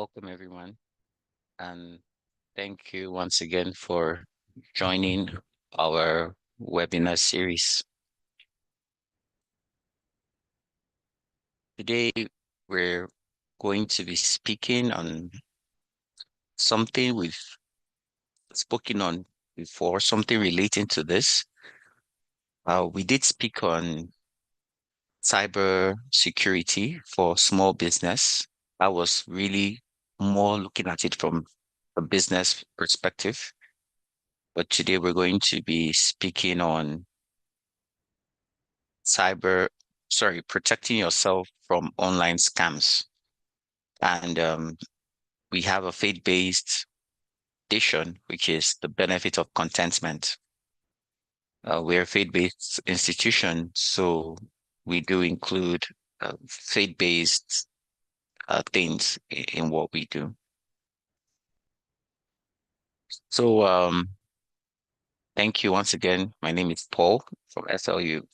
Welcome, everyone, and thank you once again for joining our webinar series. Today, we're going to be speaking on something we've spoken on before, something relating to this. We did speak on cyber security for small business. I was really more looking at it from a business perspective. But today we're going to be speaking on protecting yourself from online scams. And we have a faith-based edition, which is the benefit of contentment. We're a faith-based institution, so we do include faith-based things in what we do. So thank you once again. My name is Paul from SLU.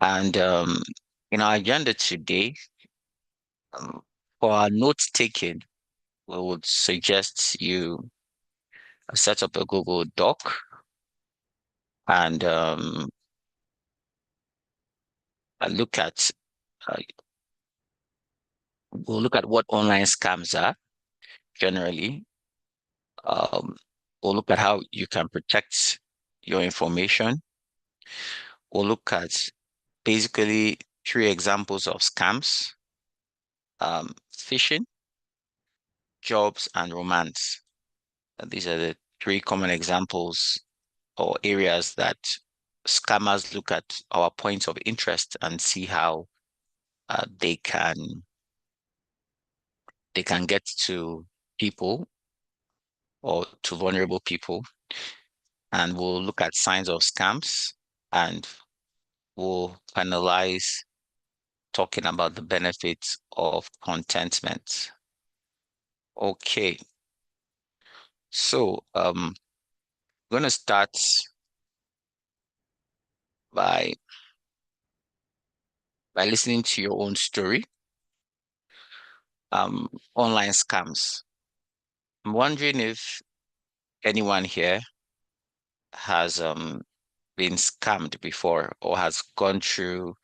And in our agenda today, for our note taking, we would suggest you set up a Google Doc and look at uh, we'll look at what online scams are generally. We'll look at how you can protect your information. We'll look at basically 3 examples of scams: phishing, jobs, and romance. These are the 3 common examples or areas that scammers look at our points of interest and see how they can get to people or to vulnerable people. And we'll look at signs of scams and we'll finalize talking about the benefits of contentment. Okay, so I'm going to start by listening to your own story. Online scams. I'm wondering if anyone here has been scammed before or has gone through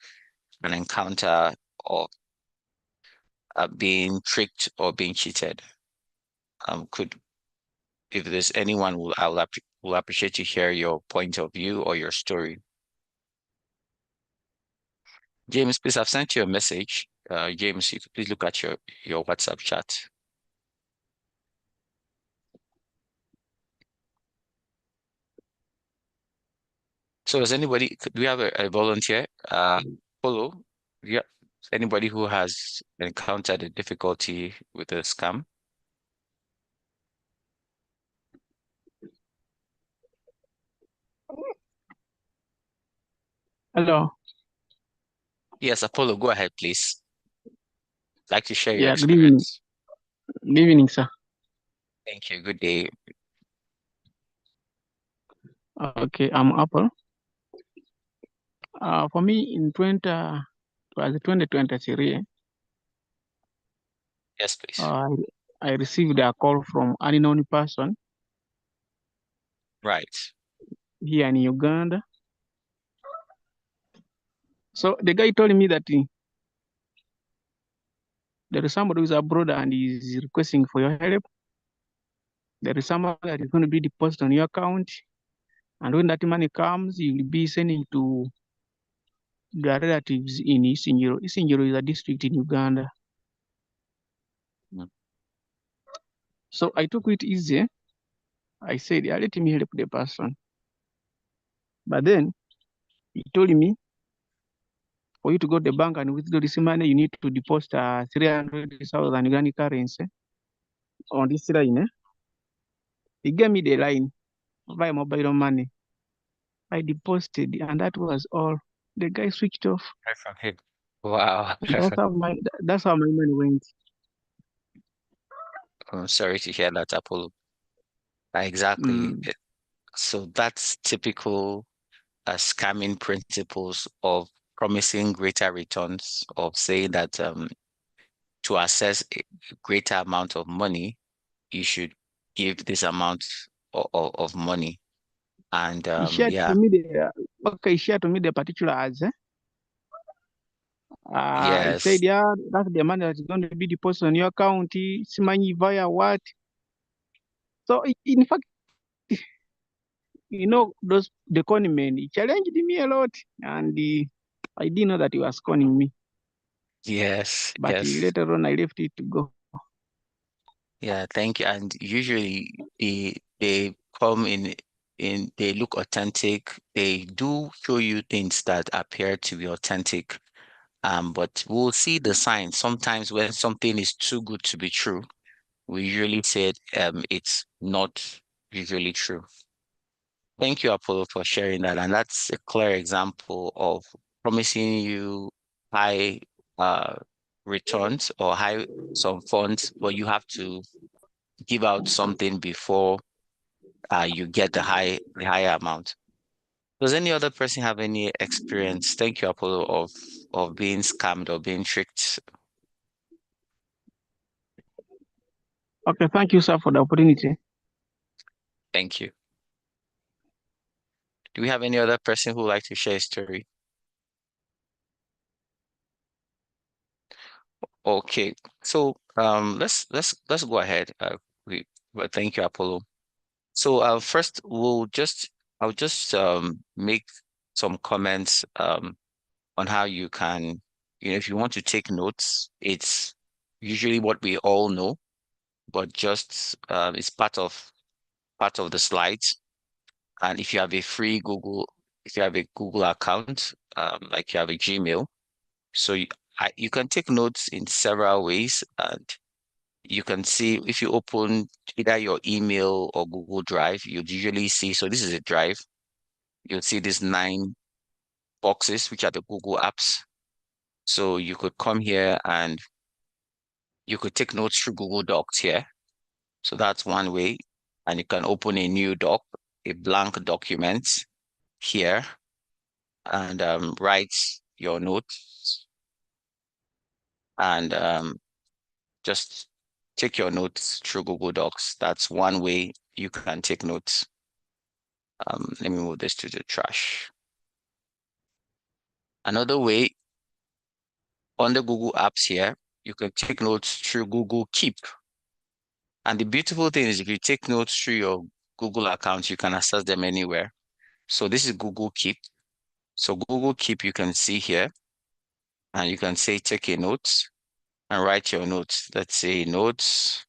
an encounter or being tricked or being cheated. If there's anyone, will appreciate to hear your point of view or your story. James, please, I've sent you a message. James, you could please look at your WhatsApp chat. So is anybody, do we have a volunteer? Polo, yeah, anybody who has encountered a difficulty with a scam? Hello. Yes, Apollo, go ahead, please. Like to share your Yeah, good evening. experience. Good evening, sir. Thank you. Good day. Okay, I'm Apple. For me, in 2023, Yes, please. I received a call from an unknown person Right. here in Uganda. So the guy told me that there is somebody who's abroad and is requesting for your help. There is someone that is going to be deposited on your account. And when that money comes, you will be sending to the relatives in Isingiro. Isingiro is a district in Uganda. Mm. So I took it easy. I said, yeah, let me help the person. But then he told me, for you to go to the bank and withdraw this money, you need to deposit 300,000 Uganda currency on this line. He gave me the line via mobile money. I deposited, and that was all. The guy switched off. Right from him. Wow. That's how my money went. I'm sorry to hear that, Apollo. Exactly. Mm. So that's typical scamming principles of promising greater returns, of saying that it to access a greater amount of money, you should give this amount of money. And He shared to yeah, me the okay, he shared to me the particulars. He said, yes, yeah, that's the money that's going to be deposited on your account. It's money via what? So in fact, those the conning men, he challenged me a lot, and I didn't know that he was conning me. yes, But yes. later on, I left it to go. Yeah, thank you. And usually they come in they look authentic. They do show you things that appear to be authentic. But we'll see the signs. Sometimes when something is too good to be true, we usually say it's not usually true. Thank you, Apollo, for sharing that. And that's a clear example of promising you high uh returns or high some funds, but you have to give out something before you get the higher amount. Does any other person have any experience? Thank you, Apollo, of being scammed or being tricked. Okay, thank you, sir, for the opportunity. Thank you. Do we have any other person who would like to share a story? Okay, so let's go ahead. Well, thank you, Apollo. So first I'll just make some comments on how you can, if you want to take notes, it's usually what we all know, but just it's part of the slides. And if you have a free Google, if you have a Google account, like you have a Gmail, so you can take notes in several ways, and you can see if you open either your email or Google Drive, you'd usually see, so this is a drive, you'll see these 9 boxes, which are the Google apps. So you could come here and you could take notes through Google Docs here. So that's one way. And you can open a new doc, a blank document here, and write your notes and just take your notes through Google Docs. That's one way you can take notes. Let me move this to the trash. Another way on the Google Apps here, you can take notes through Google Keep. And the beautiful thing is if you take notes through your Google account, you can access them anywhere. So this is Google Keep. So Google Keep, you can see here, and you can say, take a note and write your notes. Let's say notes,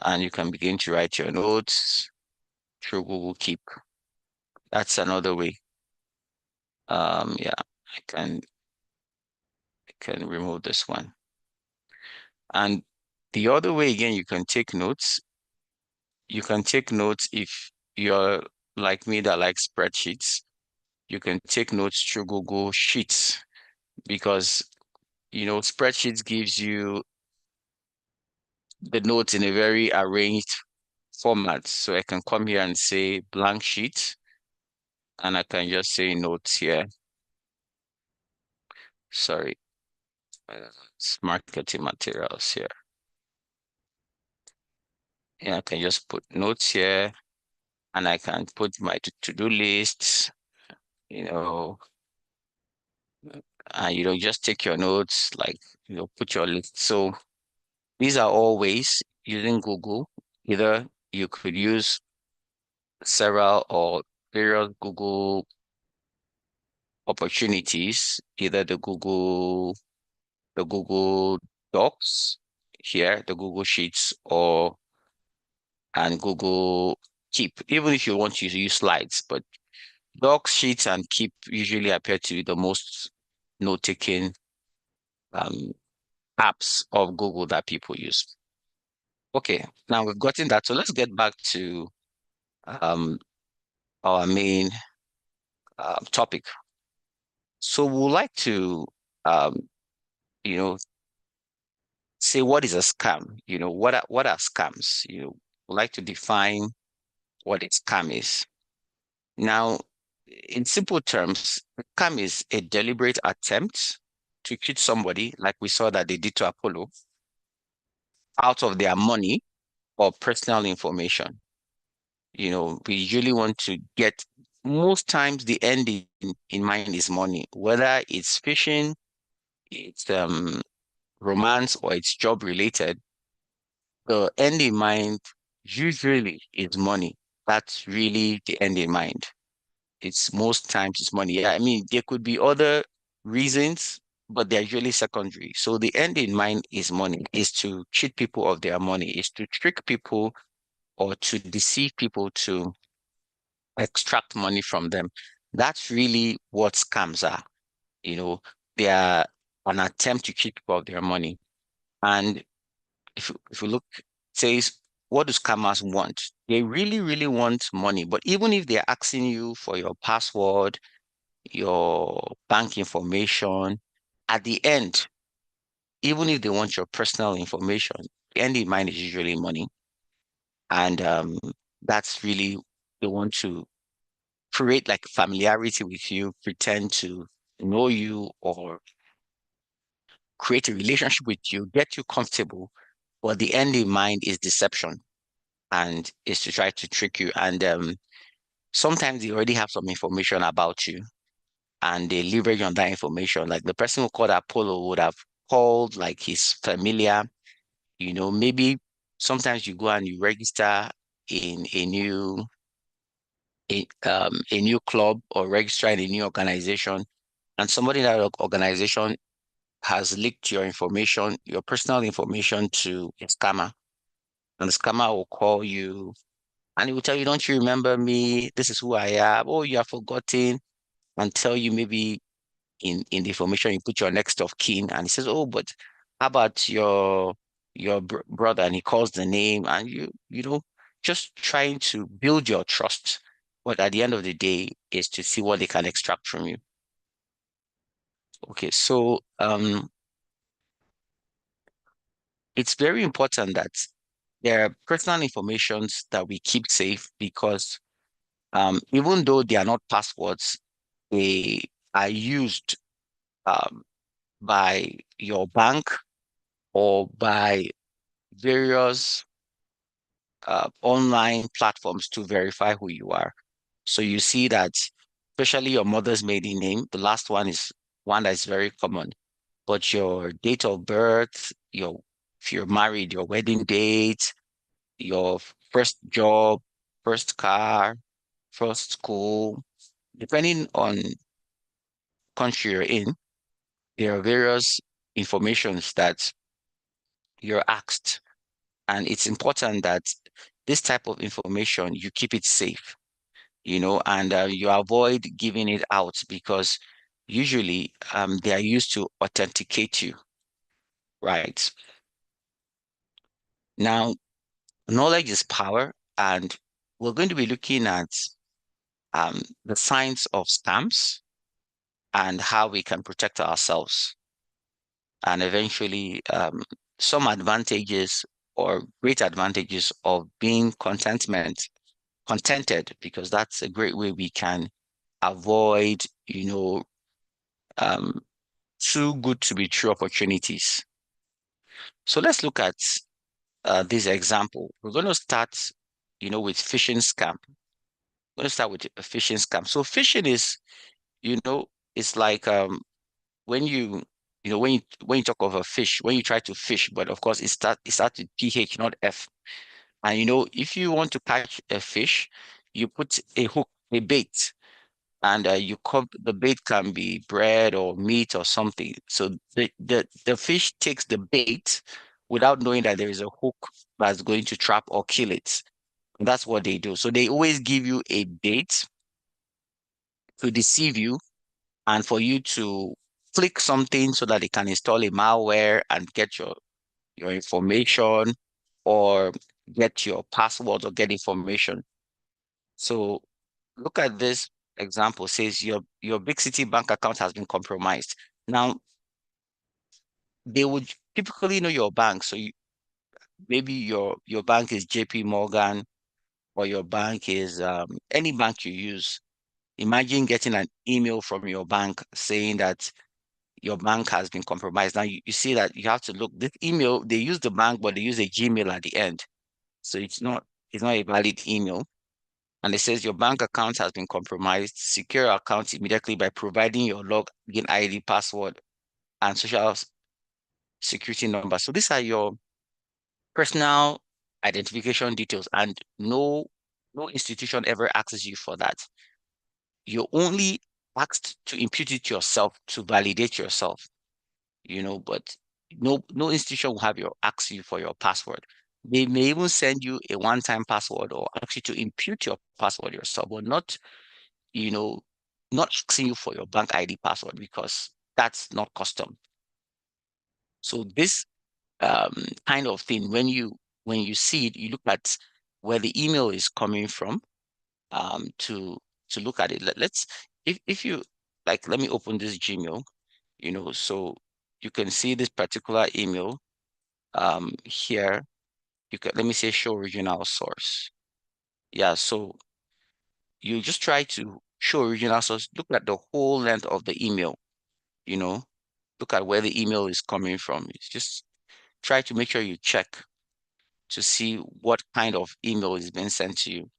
and you can begin to write your notes through Google Keep. That's another way. Yeah, I can remove this one. And the other way, again, you can take notes. You can take notes if you're like me that likes spreadsheets. You can take notes through Google Sheets because, spreadsheets gives you the notes in a very arranged format. So I can come here and say blank sheet, and I can just say notes here. Sorry, it's marketing materials here. Yeah, I can just put notes here, and I can put my to-do lists, you know, and just take your notes, like, put your list. So these are all ways using Google. Either you could use several or various Google opportunities, either the Google Docs here, the Google Sheets, or and Google Keep, even if you want to use slides, but Docs, Sheets, and Keep usually appear to be the most note-taking um, apps of Google that people use. Okay, now we've gotten that. So let's get back to um, our main topic. So we'd like to, um, you know, say what is a scam? What are scams? We'd like to define what a scam is. Now, in simple terms, a scam is a deliberate attempt to cheat somebody, like we saw that they did to Apollo, out of their money or personal information. We usually want to get, most times the end in mind is money, whether it's fishing, it's romance, or it's job related. The end in mind usually is money. That's really the end in mind. It's most times it's money. Yeah, I mean, there could be other reasons, but they're usually secondary. So the end in mind is money, is to cheat people of their money, is to trick people or to deceive people to extract money from them. That's really what scams are. You know, they are an attempt to cheat people of their money. And if you look, says, what do scammers want? They really, really want money. But even if they're asking you for your password, your bank information, at the end, even if they want your personal information, the end in mind is usually money. And that's really, they want to create like familiarity with you, pretend to know you, or create a relationship with you, get you comfortable. But the end in mind is deception and is to try to trick you. And sometimes they already have some information about you and they leverage on that information. Like the person who called Apollo would have called like his familiar, maybe sometimes you go and you register in a new club or register in a new organization, and somebody in that organization has leaked your information, your personal information, to a scammer. And the scammer will call you and he will tell you, don't you remember me? This is who I am. Oh, you have forgotten, and tell you maybe in the information you put your next of kin. And he says, oh, but how about your brother? And he calls the name, and just trying to build your trust. But at the end of the day is to see what they can extract from you. Okay, so it's very important that there are personal informations that we keep safe, because even though they are not passwords, they are used um, by your bank or by various online platforms to verify who you are. So you see that, especially your mother's maiden name, the last one is one that is very common, but your date of birth, if you're married, your wedding date, your first job, first car, first school, depending on country you're in, there are various informations that you're asked. And it's important that this type of information, you keep it safe, and you avoid giving it out, because usually they are used to authenticate you, right? Now, knowledge is power, and we're going to be looking at the signs of scams and how we can protect ourselves, and eventually some advantages or great advantages of being contented, because that's a great way we can avoid, um, too good to be true opportunities. So let's look at this example. We're going to start, with phishing scam. We're going to start with a phishing scam. So phishing is, you know, it's like when when you talk of a fish, when you try to fish, but of course it starts with PH, not F. And if you want to catch a fish, you put a hook, a bait, and the bait can be bread or meat or something. So the fish takes the bait without knowing that there is a hook that's going to trap or kill it. And that's what they do. So they always give you a bait to deceive you and for you to click something so that they can install a malware and get your information, or get your password or get information. So look at this example. Says your big city bank account has been compromised. Now, they would typically know your bank. So maybe your bank is JP Morgan, or your bank is any bank you use. Imagine getting an email from your bank saying that your bank has been compromised. Now you see that you have to look this email, they use the bank, but they use a Gmail at the end. So it's not a valid email. And it says your bank account has been compromised. Secure your account immediately by providing your login ID, password, and social security number. So these are your personal identification details, and no institution ever asks you for that. You're only asked to impute it to yourself to validate yourself, but no institution will have your ask you for your password. They may even send you a one-time password or ask you to impute your password yourself, but you know, not asking you for your bank ID password because that's not custom. So this kind of thing, when you see it, you look at where the email is coming from to look at it. Let's if you like, let me open this Gmail, so you can see this particular email here. You can let me say show original source. Yeah, so you just try to show original source. Look at the whole length of the email, you know, look at where the email is coming from. It's just try to make sure you check to see what kind of email is being sent to you.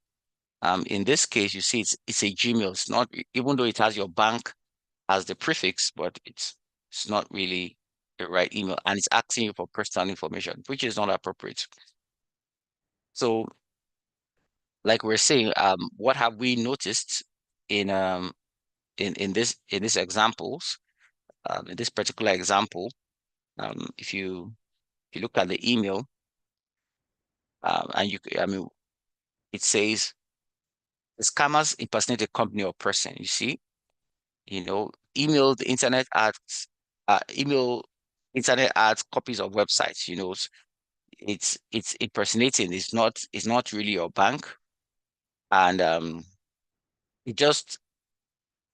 In this case, you see it's a Gmail. It's not, even though it has your bank as the prefix, but it's not really the right email, and it's asking you for personal information, which is not appropriate. So, like we're saying, what have we noticed in this examples, in this particular example, if you look at the email, and I mean, it says the scammers impersonate a company or person. You see, email the internet ads, email internet ads, copies of websites. It's impersonating. It's not really your bank, and it just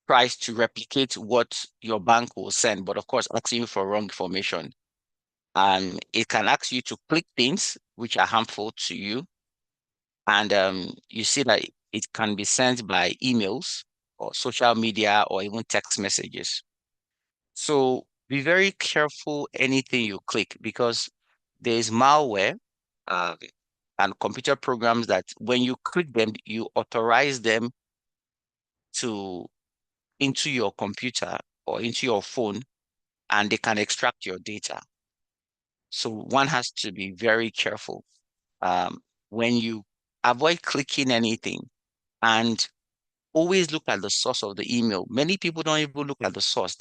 tries to replicate what your bank will send, but of course, asking you for wrong information. And it can ask you to click things which are harmful to you. And you see that it can be sent by emails or social media or even text messages. So be very careful anything you click, because there's malware uh, and computer programs that when you click them, you authorize them to into your computer or into your phone, and they can extract your data. So one has to be very careful when you avoid clicking anything, and always look at the source of the email. Many people don't even look at the source.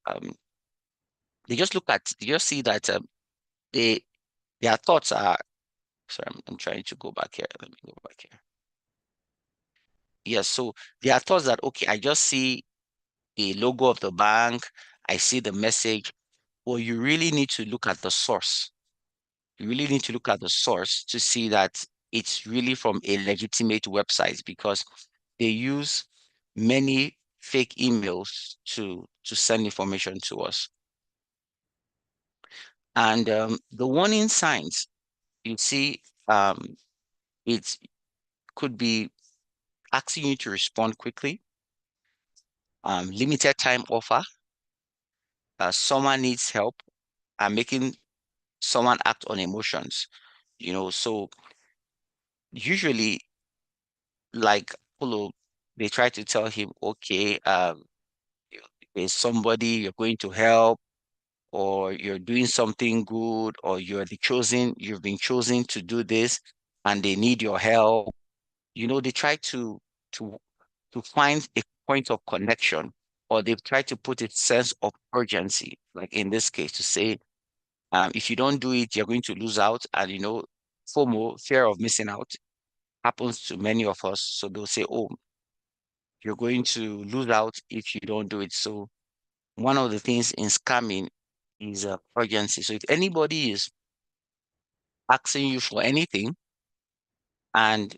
Um, they just see that they their thoughts are, sorry, I'm trying to go back here. Let me go back here. Yes, so their thoughts that, okay, I just see the logo of the bank, I see the message. Well, you really need to look at the source. You really need to look at the source to see that it's really from a legitimate website, because they use many fake emails to send information to us. And the warning signs, you see, it could be asking you to respond quickly, limited time offer, someone needs help, and making someone act on emotions. So usually, like Polo, they try to tell him, okay, there's somebody you're going to help, or you're doing something good, or you've been chosen to do this, and they need your help. They try to to find a point of connection, or they've tried to put a sense of urgency, like in this case, to say, if you don't do it, you're going to lose out. And FOMO, fear of missing out, happens to many of us. So they'll say, oh, you're going to lose out if you don't do it. So one of the things in scamming is urgency. So if anybody is asking you for anything and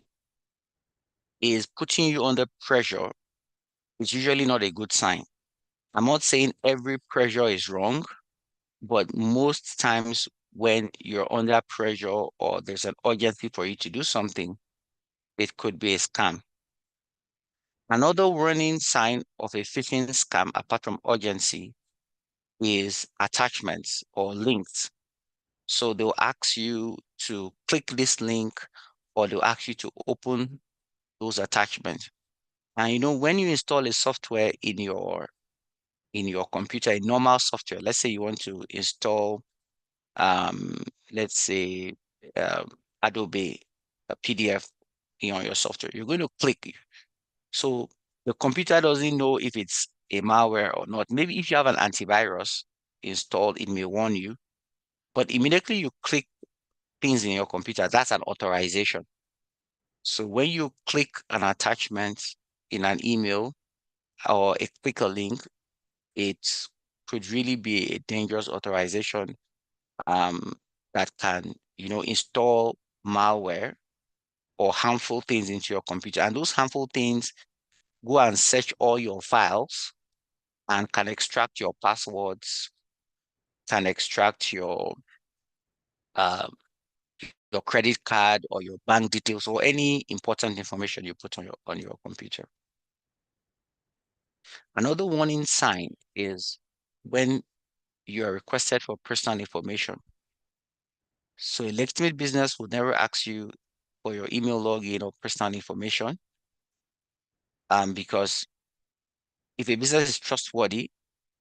is putting you under pressure, it's usually not a good sign. I'm not saying every pressure is wrong, but most times when you're under pressure or there's an urgency for you to do something, it could be a scam. Another warning sign of a phishing scam, apart from urgency, is attachments or links. So they'll ask you to click this link, or they'll ask you to open those attachments. And when you install a software in your computer, a normal software, let's say you want to install let's say um, Adobe PDF on your software, you're going to click. So the computer doesn't know if it's a malware or not. Maybe if you have an antivirus installed, it may warn you. But immediately you click things in your computer, that's an authorization. So when you click an attachment in an email or click a link, it could really be a dangerous authorization um, that can, install malware or harmful things into your computer. And those harmful things go and search all your files and can extract your passwords, can extract uh, your credit card or your bank details or any important information you put on your computer. Another warning sign is when you are requested for personal information. So a legitimate business would never ask you for your email login or personal information, because if a business is trustworthy,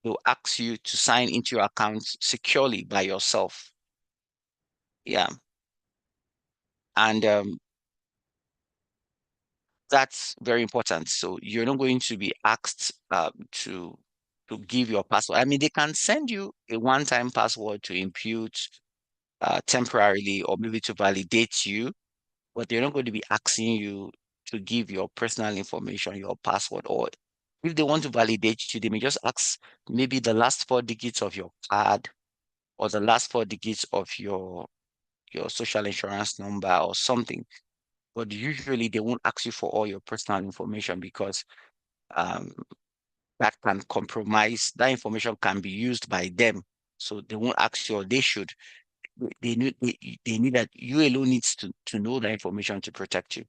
they'll ask you to sign into your account securely by yourself. Yeah. And that's very important. So you're not going to be asked to give your password. I mean, they can send you a one-time password to impute temporarily or maybe to validate you, but they're not going to be asking you to give your personal information, your password, or if they want to validate you, they may just ask maybe the last four digits of your card or the last four digits of your social insurance number or something. But usually they won't ask you for all your personal information because um, that can compromise, that information can be used by them. So they won't ask you, or they should. They need that you alone needs to know that information to protect you.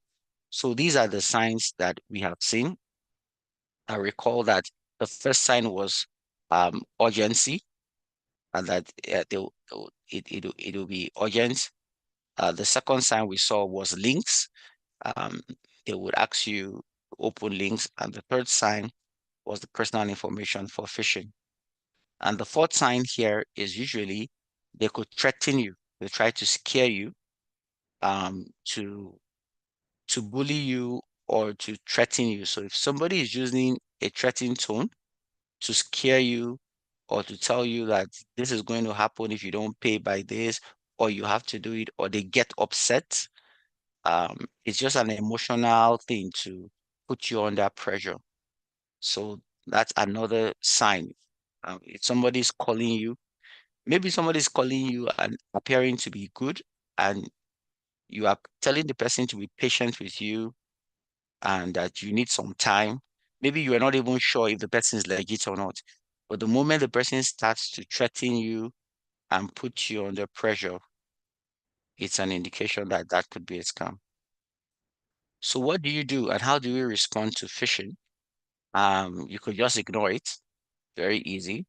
So these are the signs that we have seen. I recall that the first sign was urgency, and that it will be urgent. The second sign we saw was links. Um, they would ask you to open links, and the third sign was the personal information for phishing. And the fourth sign here is usually they could threaten you. They try to scare you, to bully you or to threaten you. So if somebody is using a threatening tone to scare you or to tell you that this is going to happen if you don't pay by this, or you have to do it, or they get upset, it's just an emotional thing to put you under pressure. So that's another sign. If somebody's calling you, maybe somebody's calling you and appearing to be good, and you are telling the person to be patient with you and that you need some time. Maybe you are not even sure if the person is legit or not. But the moment the person starts to threaten you and put you under pressure, it's an indication that that could be a scam. So what do you do and how do you respond to phishing? You could just ignore it, very easy,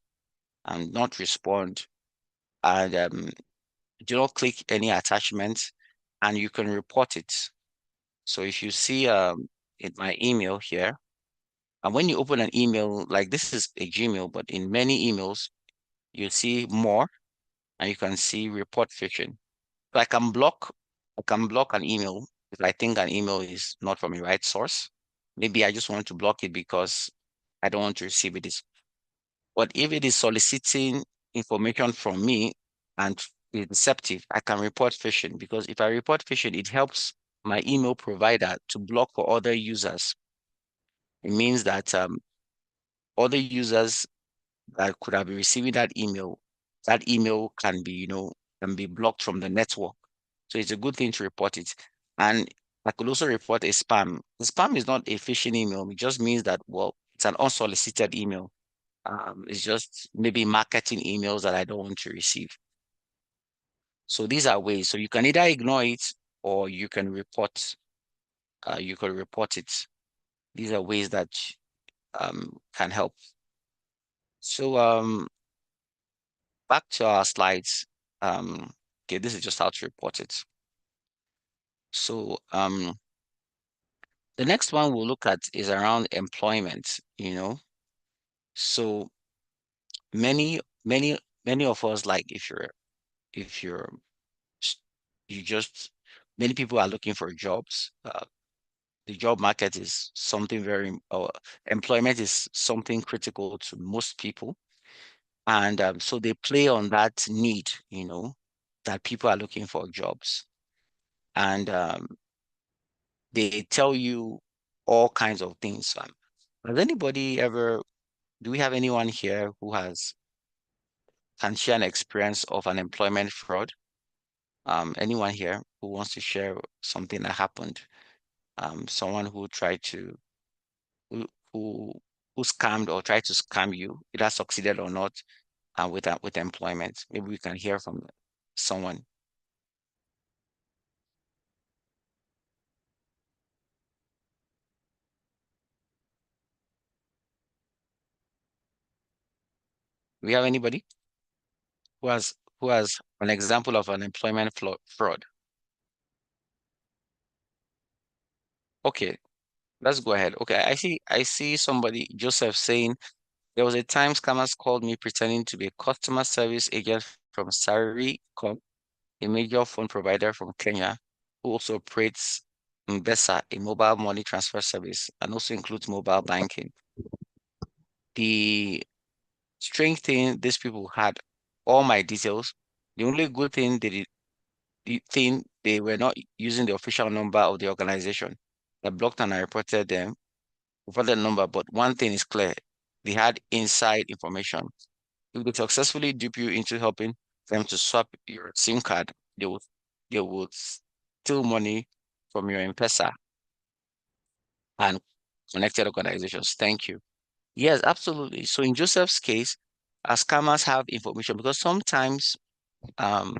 and not respond. And do not click any attachments, and you can report it. So if you see in my email here, and when you open an email, like this is a Gmail, but in many emails, you see more and you can see report phishing. So I can block an email if I think an email is not from a right source. Maybe I just want to block it because I don't want to receive it. But if it is soliciting information from me and is deceptive, I can report phishing, because if I report phishing, it helps my email provider to block for other users. It means that other users that could have been receiving that email can be blocked from the network. So it's a good thing to report it. And I could also report a spam. The spam is not a phishing email. It just means that, well, it's an unsolicited email. It's just maybe marketing emails that I don't want to receive. So these are ways. So you can either ignore it or you could report it. These are ways that can help. So back to our slides. Okay, this is just how to report it. So the next one we'll look at is around employment, you know. So many of us, like if you're you just many people are looking for jobs. The job market is something employment is something critical to most people. And so they play on that need, you know, that people are looking for jobs. And they tell you all kinds of things. Has anybody ever, do we have anyone here who can share an experience of an employment fraud? Anyone here who wants to share something that happened? Someone who tried to, who, who, who scammed or tried to scam you, either succeeded or not, with employment. Maybe we can hear from someone. Do we have anybody who has an example of an employment fraud? Okay, let's go ahead. Okay, I see somebody, Joseph, saying there was a time scammers called me pretending to be a customer service agent from Safaricom, a major phone provider from Kenya, who also operates M-Pesa, a mobile money transfer service, and also includes mobile banking. The strange thing, these people had all my details. The only good thing the thing they were not using the official number of the organization. I blocked and I reported the number, but one thing is clear. They had inside information. If they successfully dupe you into helping them to swap your SIM card, they would steal money from your M-Pesa and connected organizations. Thank you. Yes, absolutely. So in Joseph's case, scammers have information because sometimes um,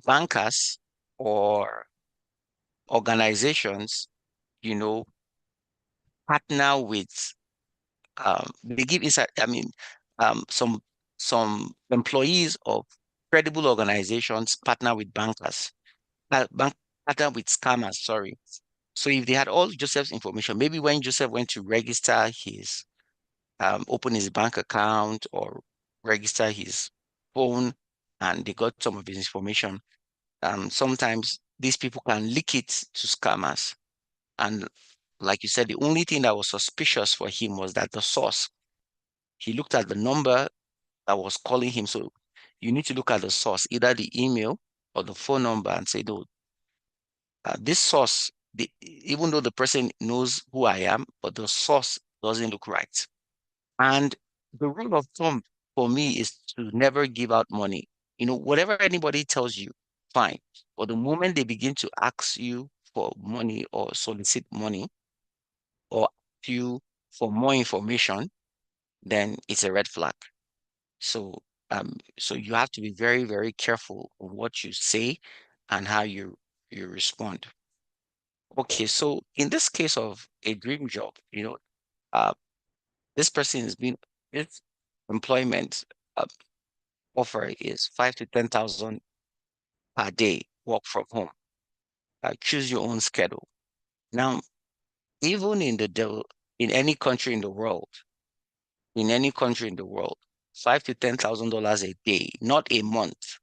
bankers or organizations, you know, partner with they give insight. I mean, some employees of credible organizations partner with bankers, bank partner with scammers, sorry. So if they had all Joseph's information, maybe when Joseph went to register his open his bank account or register his phone and they got some of his information, sometimes these people can leak it to scammers. And like you said, the only thing that was suspicious for him was that the source. He looked at the number that was calling him. So you need to look at the source, either the email or the phone number, and say, no, this source, even though the person knows who I am, but the source doesn't look right. And the rule of thumb for me is to never give out money. You know, whatever anybody tells you, fine. But the moment they begin to ask you for money or solicit money or ask you for more information, then it's a red flag. So you have to be very, very careful of what you say and how you respond. Okay, so in this case of a dream job, uh, this person is being this employment uh, offer is 5 to 10,000 per day, work from home. Choose your own schedule. Now, even in any country in the world, in any country in the world, $5 to $10,000 a day, not a month,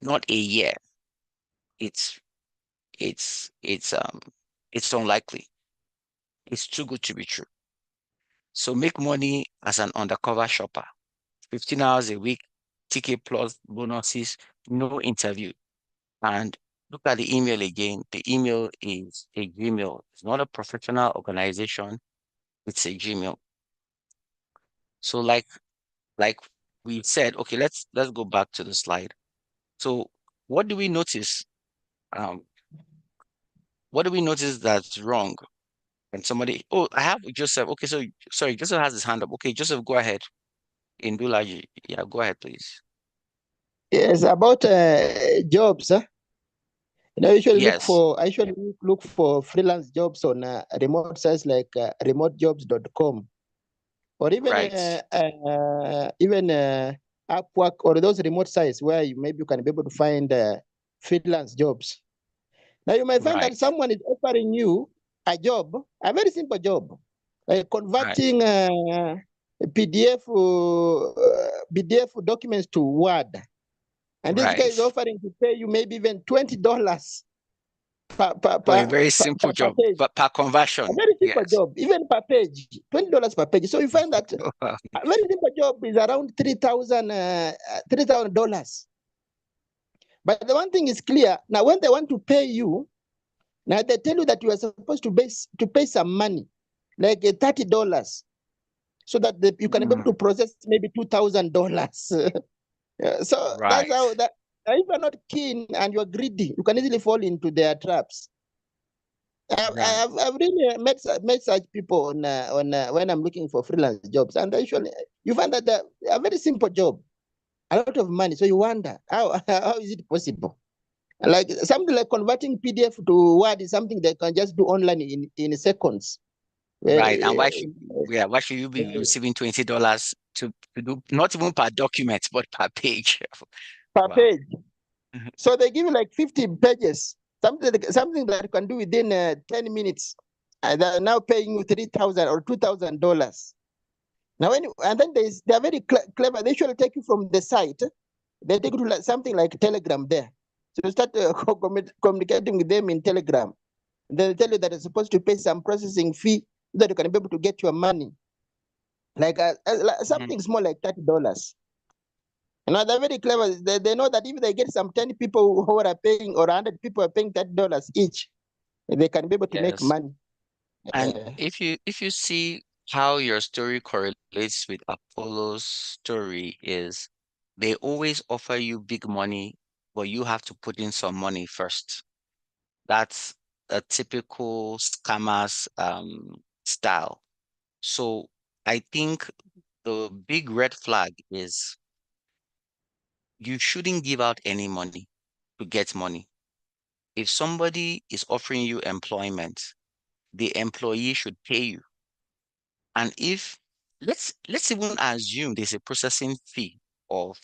not a year. It's it's it's unlikely. It's too good to be true. So make money as an undercover shopper. 15 hours a week, ticket plus bonuses, no interview. And look at the email again. The email is a Gmail. It's not a professional organization. It's a Gmail. So like we said, okay, let's go back to the slide. So what do we notice? Um, what do we notice that's wrong? And somebody, oh, I have Joseph. Okay, so sorry, Joseph has his hand up. Okay, Joseph, go ahead. Indula, yeah, go ahead, please. Yes, about jobs. Yes, I usually look for freelance jobs on remote sites like remotejobs.com, or even right. even Upwork or those remote sites where maybe you can be able to find freelance jobs. Now you might find that Right. someone is offering you a job, a very simple job, like Right. converting PDF documents to Word. And this guy is Right. offering to pay you maybe even $20 For a very simple per job, page. but per A conversion. very simple Yes. job, even per page, $20 per page. So you find that Wow. a very simple job is around $3,000. But the one thing is clear. Now, when they want to pay you, now they tell you that you are supposed to pay some money, like $30, so that you can be able to process maybe $2,000. So that's Right. how that. If you're not keen and you're greedy, you can easily fall into their traps. Right. I've really met such people on when I'm looking for freelance jobs, and usually you find that a very simple job, a lot of money. So you wonder how is it possible? Like something like converting PDF to Word is something they can just do online in seconds. Right. And Uh, why should you be receiving $20 to do not even per document, but per page? Per Wow. page. So they give you like 50 pages, something that you can do within 10 minutes. And they're now paying you $3,000 or $2,000. Now, and then they are very clever. They usually take you from the site. They take you to something like Telegram there. So you start communicating with them in Telegram. They tell you that you're supposed to pay some processing fee so that you can be able to get your money. Like something small like $30. They're very clever. They know that if they get some 10 people who are paying or 100 people are paying $30 each, they can be able to make Yes. money. And if you see how your story correlates with Apollo's story is they always offer you big money, but you have to put in some money first. That's a typical scammers style. So I think the big red flag is you shouldn't give out any money to get money. If somebody is offering you employment, the employee should pay you. And if let's even assume there's a processing fee of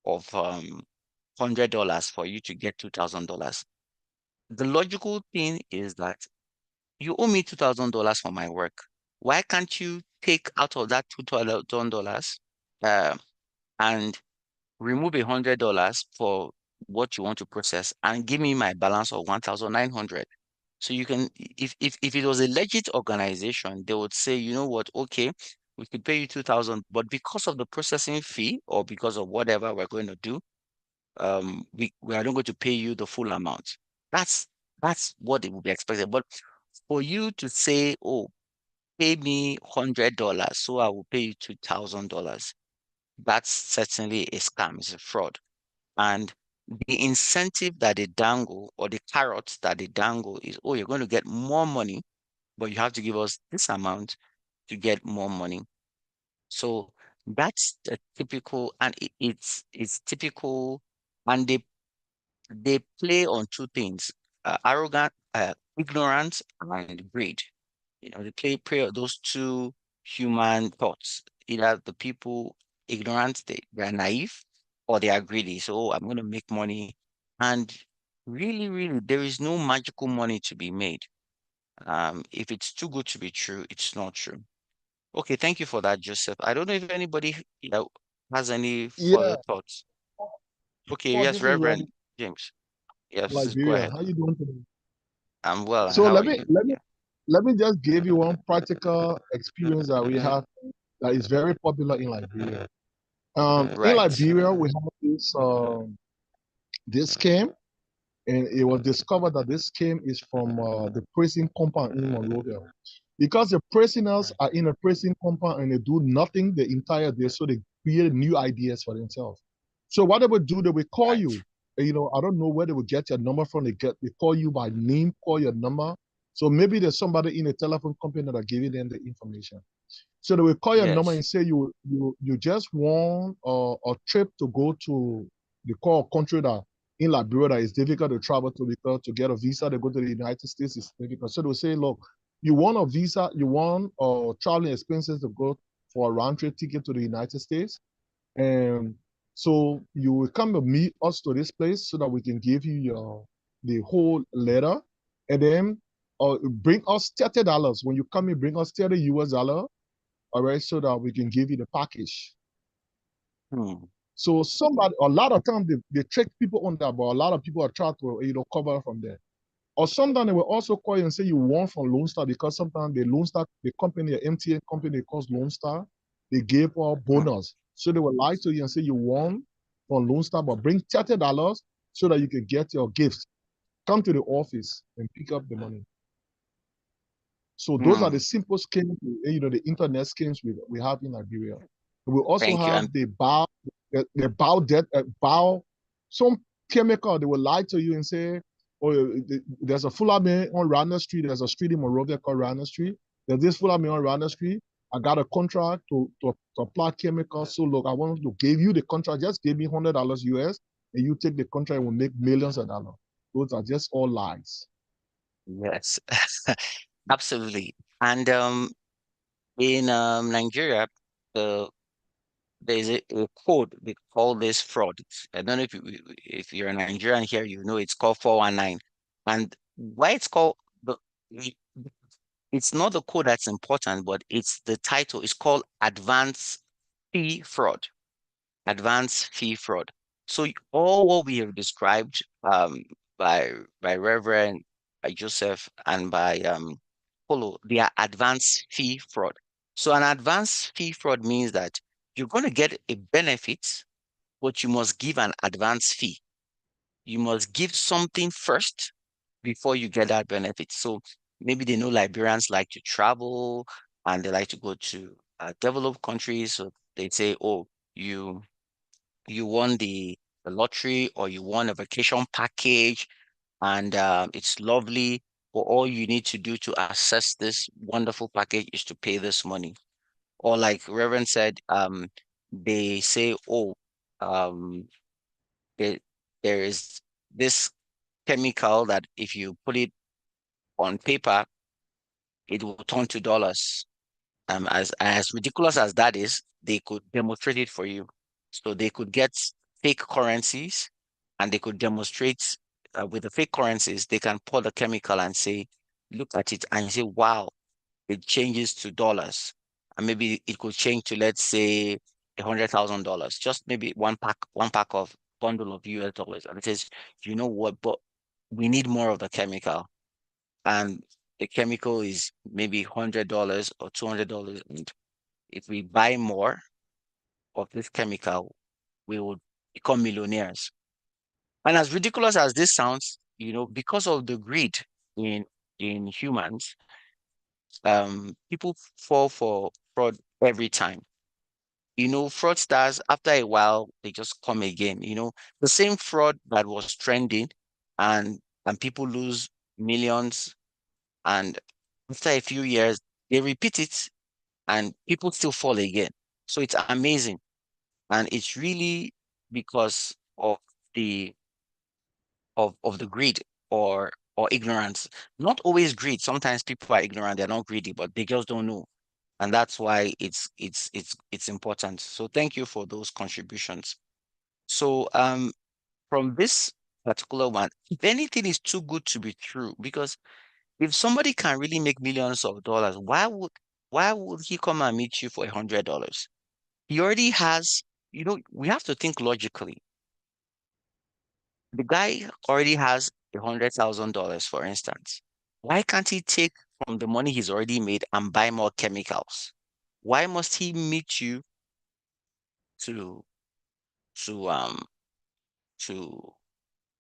$100 for you to get $2,000. The logical thing is that you owe me $2,000 for my work. Why can't you take out of that $2,000 and remove $100 for what you want to process and give me my balance of 1,900? So you can, if it was a legit organization, they would say, you know what, okay, we could pay you 2,000, but because of the processing fee or because of whatever we're going to do, we are not going to pay you the full amount. That's that's what it would be expected. But for you to say, oh, pay me $100, so I will pay you $2,000, that's certainly a scam, it's a fraud. And the incentive that they dangle or the carrots that they dangle is, oh, you're going to get more money, but you have to give us this amount to get more money. So that's a typical, and it's typical, and they play on two things: arrogant, ignorance, and greed. They play on those two human thoughts. Either the people ignorant, they're naive, or they are greedy. So, oh, I'm going to make money, and really, really, there is no magical money to be made. If it's too good to be true, it's not true. Okay, thank you for that, Joseph. I don't know if anybody has any further Yeah. thoughts. Okay, Oh, yes, this is Reverend Robert James. Yes, go Liberia. ahead. How you doing today? I'm well, and So how are let me you? let me Yeah, let me just give you one practical experience that we have that is very popular in Liberia. In right, Liberia, we have this scam, and it was discovered that this scam is from the prison compound in Monrovia. Because the prisoners right, are in a prison compound and they do nothing the entire day, so they create new ideas for themselves. So what they would do, they will call right. you. I don't know where they would get your number from. They call you by name, call your number. So maybe there's somebody in a telephone company that are giving them the information. So they will call your number Yes, and say you just want a trip to go to the core country that in Liberia that is difficult to travel to because to get a visa to go to the United States is difficult. So they will say, look, you want a visa, you want traveling expenses to go for a round trip ticket to the United States, and So you will come and meet us to this place so that we can give you the whole letter, and then bring us $30. When you come in, bring us 30 US dollar, all right, so that we can give you the package. So a lot of times they trick people on that, but a lot of people are trying to cover from there. Or sometimes they will also call you and say you want from Lone Star, because sometimes the Lone Star, the company, the MTN company calls Lone Star, they give a bonus. So they will lie to you and say you want from Lone Star, but bring $30 so that you can get your gifts. Come to the office and pick up the money. So those are the simple schemes, the internet schemes we have in Nigeria. We also have the bow debt, some chemical. They will lie to you and say, oh, there's a Fulani on Rana Street. There's a street in Monrovia called Rana Street. There's this Fulani on Rana Street. I got a contract to apply chemicals. So look, I want to give you the contract. Just give me $100 US, and you take the contract and will make millions of dollars. Those are just all lies. Yes, absolutely. And in Nigeria, there's a code they call this fraud. I don't know if you're a Nigerian here, you know it's called 419. And why it's called the it's not the code that's important, but it's the title. It's called advance fee fraud. Advance fee fraud. So all what we have described by Reverend, by Joseph, and by Polo, they are advance fee fraud. So an advance fee fraud means that you're going to get a benefit, but you must give an advance fee. You must give something first before you get that benefit. So maybe they know Liberians like to travel and they like to go to developed countries. So they say, oh, you won the lottery, or you won a vacation package, and it's lovely. But all you need to do to access this wonderful package is to pay this money. Or like Reverend said, they say, oh, um, there, there is this chemical that if you put it on paper, it will turn to dollars. As ridiculous as that is, they could demonstrate it for you. So they could get fake currencies, and they could demonstrate with the fake currencies, they can pour the chemical and say, look at it, and say, wow, it changes to dollars. And maybe it could change to, let's say, $100,000, just maybe one pack of bundle of US dollars. And it says, you know what, but we need more of the chemical. And the chemical is maybe $100 or $200. And if we buy more of this chemical, we will become millionaires. And as ridiculous as this sounds, because of the greed in humans, people fall for fraud every time. Fraudsters, after a while, they just come again. The same fraud that was trending, and people lose millions, and after a few years, they repeat it, and people still fall again. So it's amazing. And it's really because of the of the greed, or ignorance. Not always greed. Sometimes people are ignorant, they're not greedy, but they just don't know. And that's why it's important. So thank you for those contributions. So from this particular one, if anything is too good to be true, because if somebody can really make millions of dollars, why would he come and meet you for $100? He already has, we have to think logically. The guy already has $100,000, for instance. Why can't he take from the money he's already made and buy more chemicals? Why must he meet you to to um to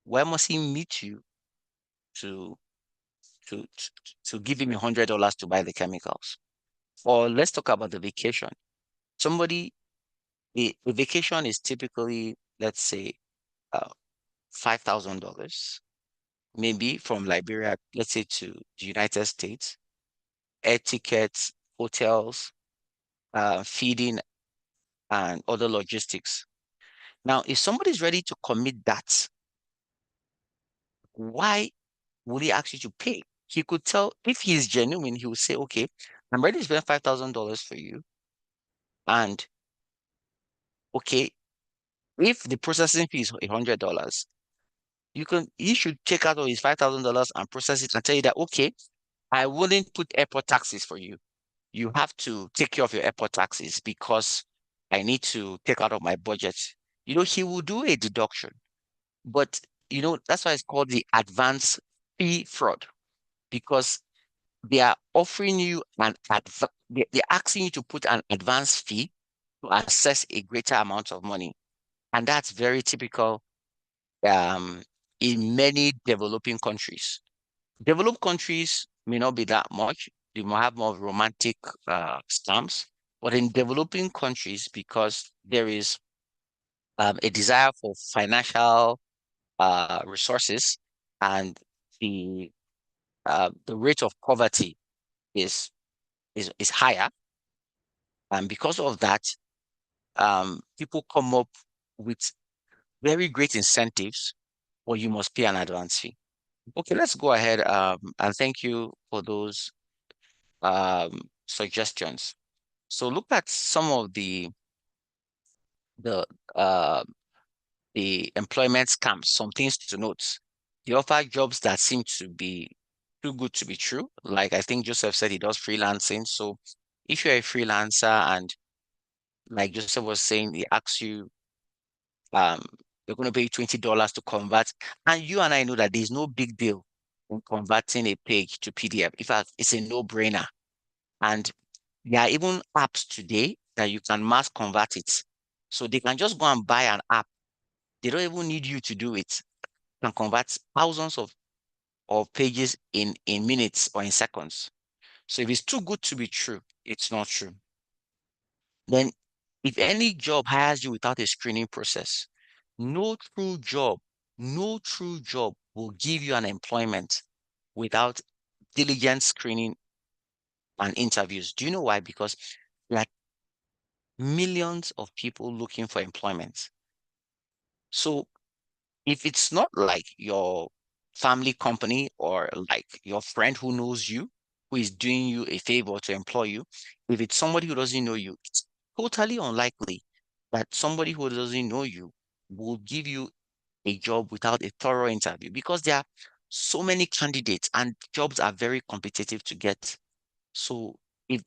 why must he meet you to to to, to give him $100 to buy the chemicals? Or let's talk about the vacation. Somebody the vacation is typically, let's say, uh, $5,000, maybe from Liberia, let's say, to the United States, air tickets, hotels, feeding, and other logistics. Now, if somebody's ready to commit that, why would he ask you to pay? He could tell, if he's genuine, he would say, okay, I'm ready to spend $5,000 for you. And okay, if the processing fee is $100, he should take out of his $5,000 and process it and tell you that, okay, I wouldn't put airport taxes for you. You have to take care of your airport taxes because I need to take out of my budget. He will do a deduction, but that's why it's called the advance fee fraud, because they are offering you they're asking you to put an advance fee to access a greater amount of money. And that's very typical um, in many developing countries. Developed countries may not be that much. They might have more romantic stamps. But in developing countries, because there is a desire for financial resources, and the rate of poverty is is higher, and because of that, people come up with very great incentives, or you must pay an advance fee. Okay, let's go ahead, and thank you for those suggestions. So look at some of the uh, the employment scams, some things to note. They offer jobs that seem to be too good to be true. Like I think Joseph said, he does freelancing. So if you're a freelancer and like Joseph was saying, he asks you, um, they're going to pay you $20 to convert. And you and I know that there's no big deal in converting a page to PDF. In fact, it's a no-brainer. And there are even apps today that you can mass convert it. So they can just go and buy an app. They don't even need you to do it. You can convert thousands of pages in minutes or in seconds. So if it's too good to be true, it's not true. Then if any job hires you without a screening process, no true job, no true job will give you an employment without diligent screening and interviews. Do you know why? Because there are millions of people looking for employment. So if it's not like your family company or like your friend who knows you, who is doing you a favor to employ you, if it's somebody who doesn't know you, it's totally unlikely that somebody who doesn't know you will give you a job without a thorough interview, because there are so many candidates and jobs are very competitive to get. So if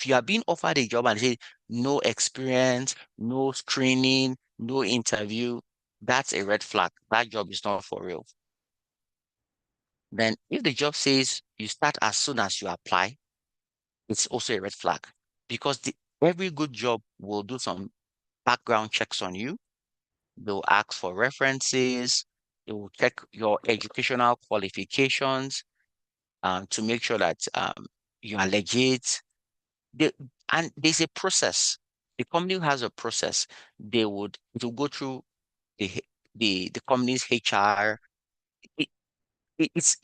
you are being offered a job and say no experience, no screening, no interview, that's a red flag. That job is not for real. Then if the job says you start as soon as you apply, it's also a red flag, because every good job will do some background checks on you. They'll ask for references. They will check your educational qualifications to make sure that you are legit. They, and there's a process. The company has a process. It will go through the the company's HR. It, it's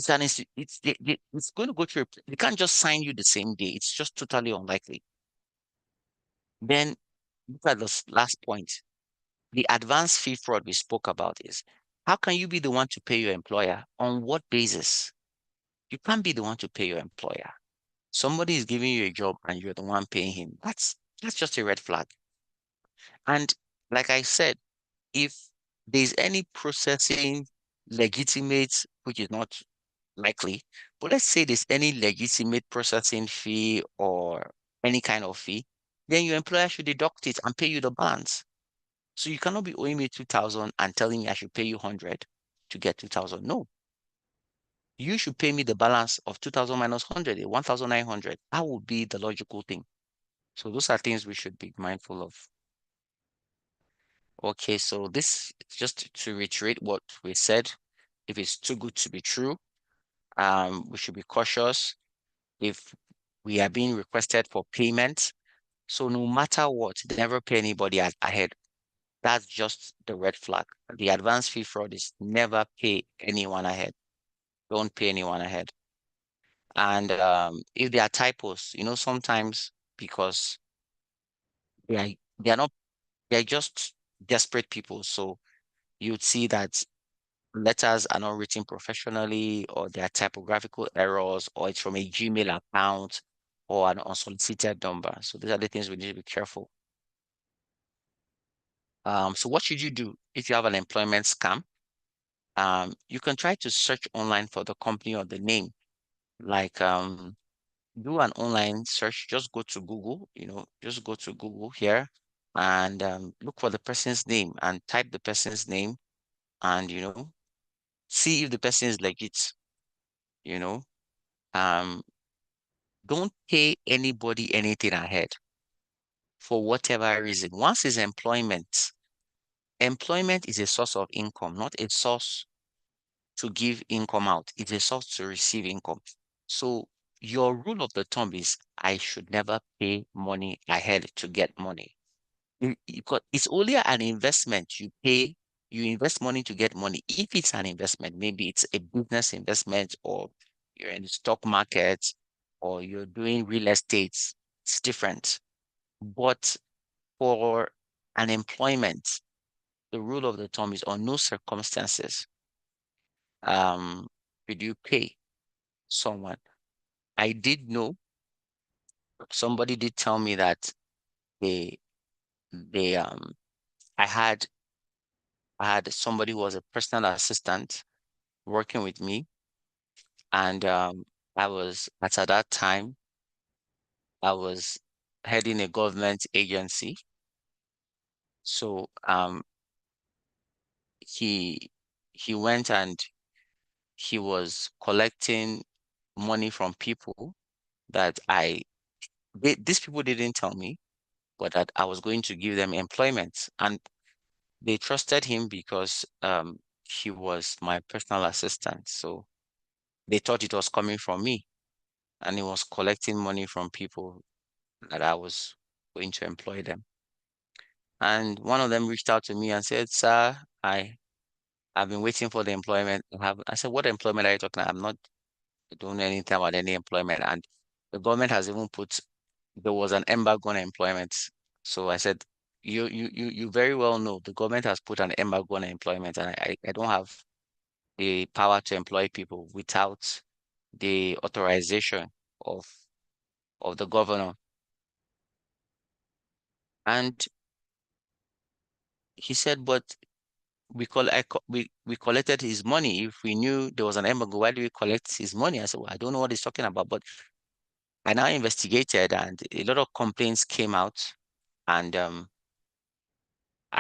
an it's going to go through. They can't just sign you the same day. It's just totally unlikely. Then look at this last point. The advance fee fraud we spoke about is, how can you be the one to pay your employer? On what basis? You can't be the one to pay your employer. Somebody is giving you a job and you're the one paying him. That's just a red flag. And like I said, if there's any processing legitimate, which is not likely, but let's say there's any legitimate processing fee or any kind of fee, then your employer should deduct it and pay you the balance. So you cannot be owing me 2,000 and telling me I should pay you 100 to get 2,000. No, you should pay me the balance of 2,000 minus 100, 1,900. That would be the logical thing. So those are things we should be mindful of. Okay, so this, just to reiterate what we said, if it's too good to be true, we should be cautious. If we are being requested for payment, so no matter what, never pay anybody ahead. That's just the red flag. The advance fee fraud is never pay anyone ahead. Don't pay anyone ahead. And if there are typos, sometimes because they are not, they're just desperate people. So you'd see that letters are not written professionally, or there are typographical errors, or it's from a Gmail account or an unsolicited number. So these are the things we need to be careful. So what should you do if you have an employment scam? You can try to search online for the company or the name. Like do an online search. Just go to Google, just go to Google here and look for the person's name and type the person's name and see if the person is legit. You know, um, don't pay anybody anything ahead for whatever reason. Once it's employment is a source of income, not a source to give income out. It's a source to receive income. So your rule of the thumb is I should never pay money ahead to get money. Because it's only an investment you invest money to get money. If it's an investment, maybe it's a business investment or you're in the stock market or you're doing real estate, it's different. But for an employment, the rule of the thumb is on no circumstances should you pay someone. I did know somebody did tell me that they they I had somebody who was a personal assistant working with me, and I was at that time I was heading a government agency. So he he went and he was collecting money from people that these people didn't tell me, but that I was going to give them employment. And they trusted him because he was my personal assistant. So they thought it was coming from me, and he was collecting money from people that I was going to employ them. And one of them reached out to me and said, "Sir, I've been waiting for the employment. I said, "What employment are you talking about? I'm not doing anything about any employment." And the government has even there was an embargo on employment. So I said, you very well know the government has put an embargo on employment, and I don't have the power to employ people without the authorization of the governor. And he said, "But we collected his money. If we knew there was an embargo, why do we collect his money?" I said, "Well, I don't know what he's talking about." But I now investigated, and a lot of complaints came out, and I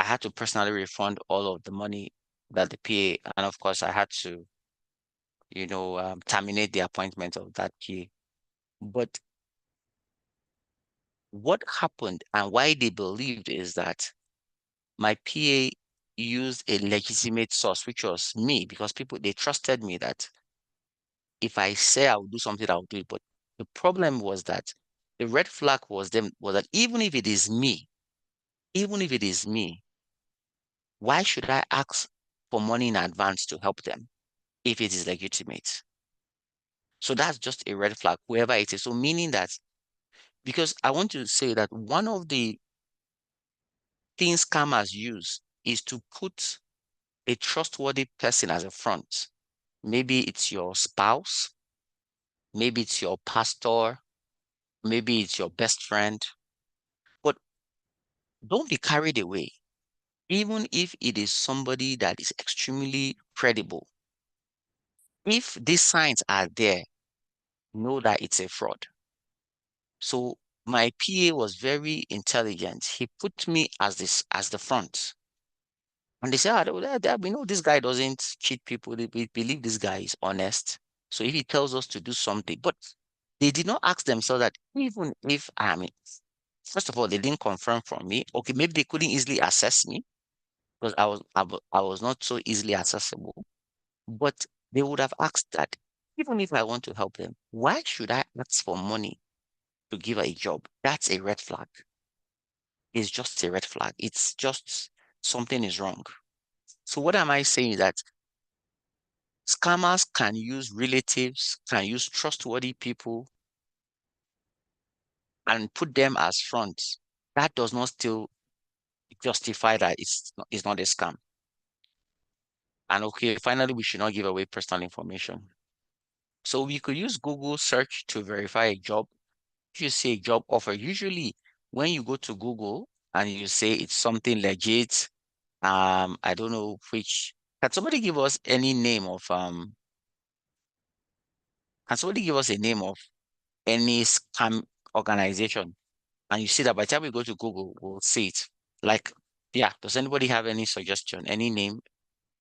had to personally refund all of the money that the PA, and of course, I had to, terminate the appointment of that PA. But what happened and why they believed is that my PA used a legitimate source, which was me, because they trusted me that if I say I will do something, I'll do it. But the problem was that the red flag was that even if it is me, why should I ask for money in advance to help them if it is legitimate? So that's just a red flag, whoever it is. So meaning that, because I want to say that one of the things scammers use is to put a trustworthy person as a front. Maybe it's your spouse, maybe it's your pastor, maybe it's your best friend. But don't be carried away. Even if it is somebody that is extremely credible, if these signs are there, know that it's a fraud. So my PA was very intelligent. He put me as the front. And they said, we know this guy doesn't cheat people. We believe this guy is honest. So if he tells us to do something, but they did not ask themselves that even if first of all, they didn't confirm from me. Okay, maybe they couldn't easily assess me because I was not so easily accessible. But they would have asked that even if I want to help them, why should I ask for money to give her a job? That's a red flag. It's just a red flag. It's just something is wrong. So what am I saying? That scammers can use relatives, can use trustworthy people and put them as fronts. That does not still justify that it's not a scam. And okay, finally, we should not give away personal information. So we could use Google search to verify a job. If you see a job offer, usually when you go to Google and you say it's something legit, I don't know which. Can somebody give us any name of can somebody give us a name of any scam organization? And you see that by the time we go to Google, we'll see it. Like, yeah, does anybody have any suggestion, any name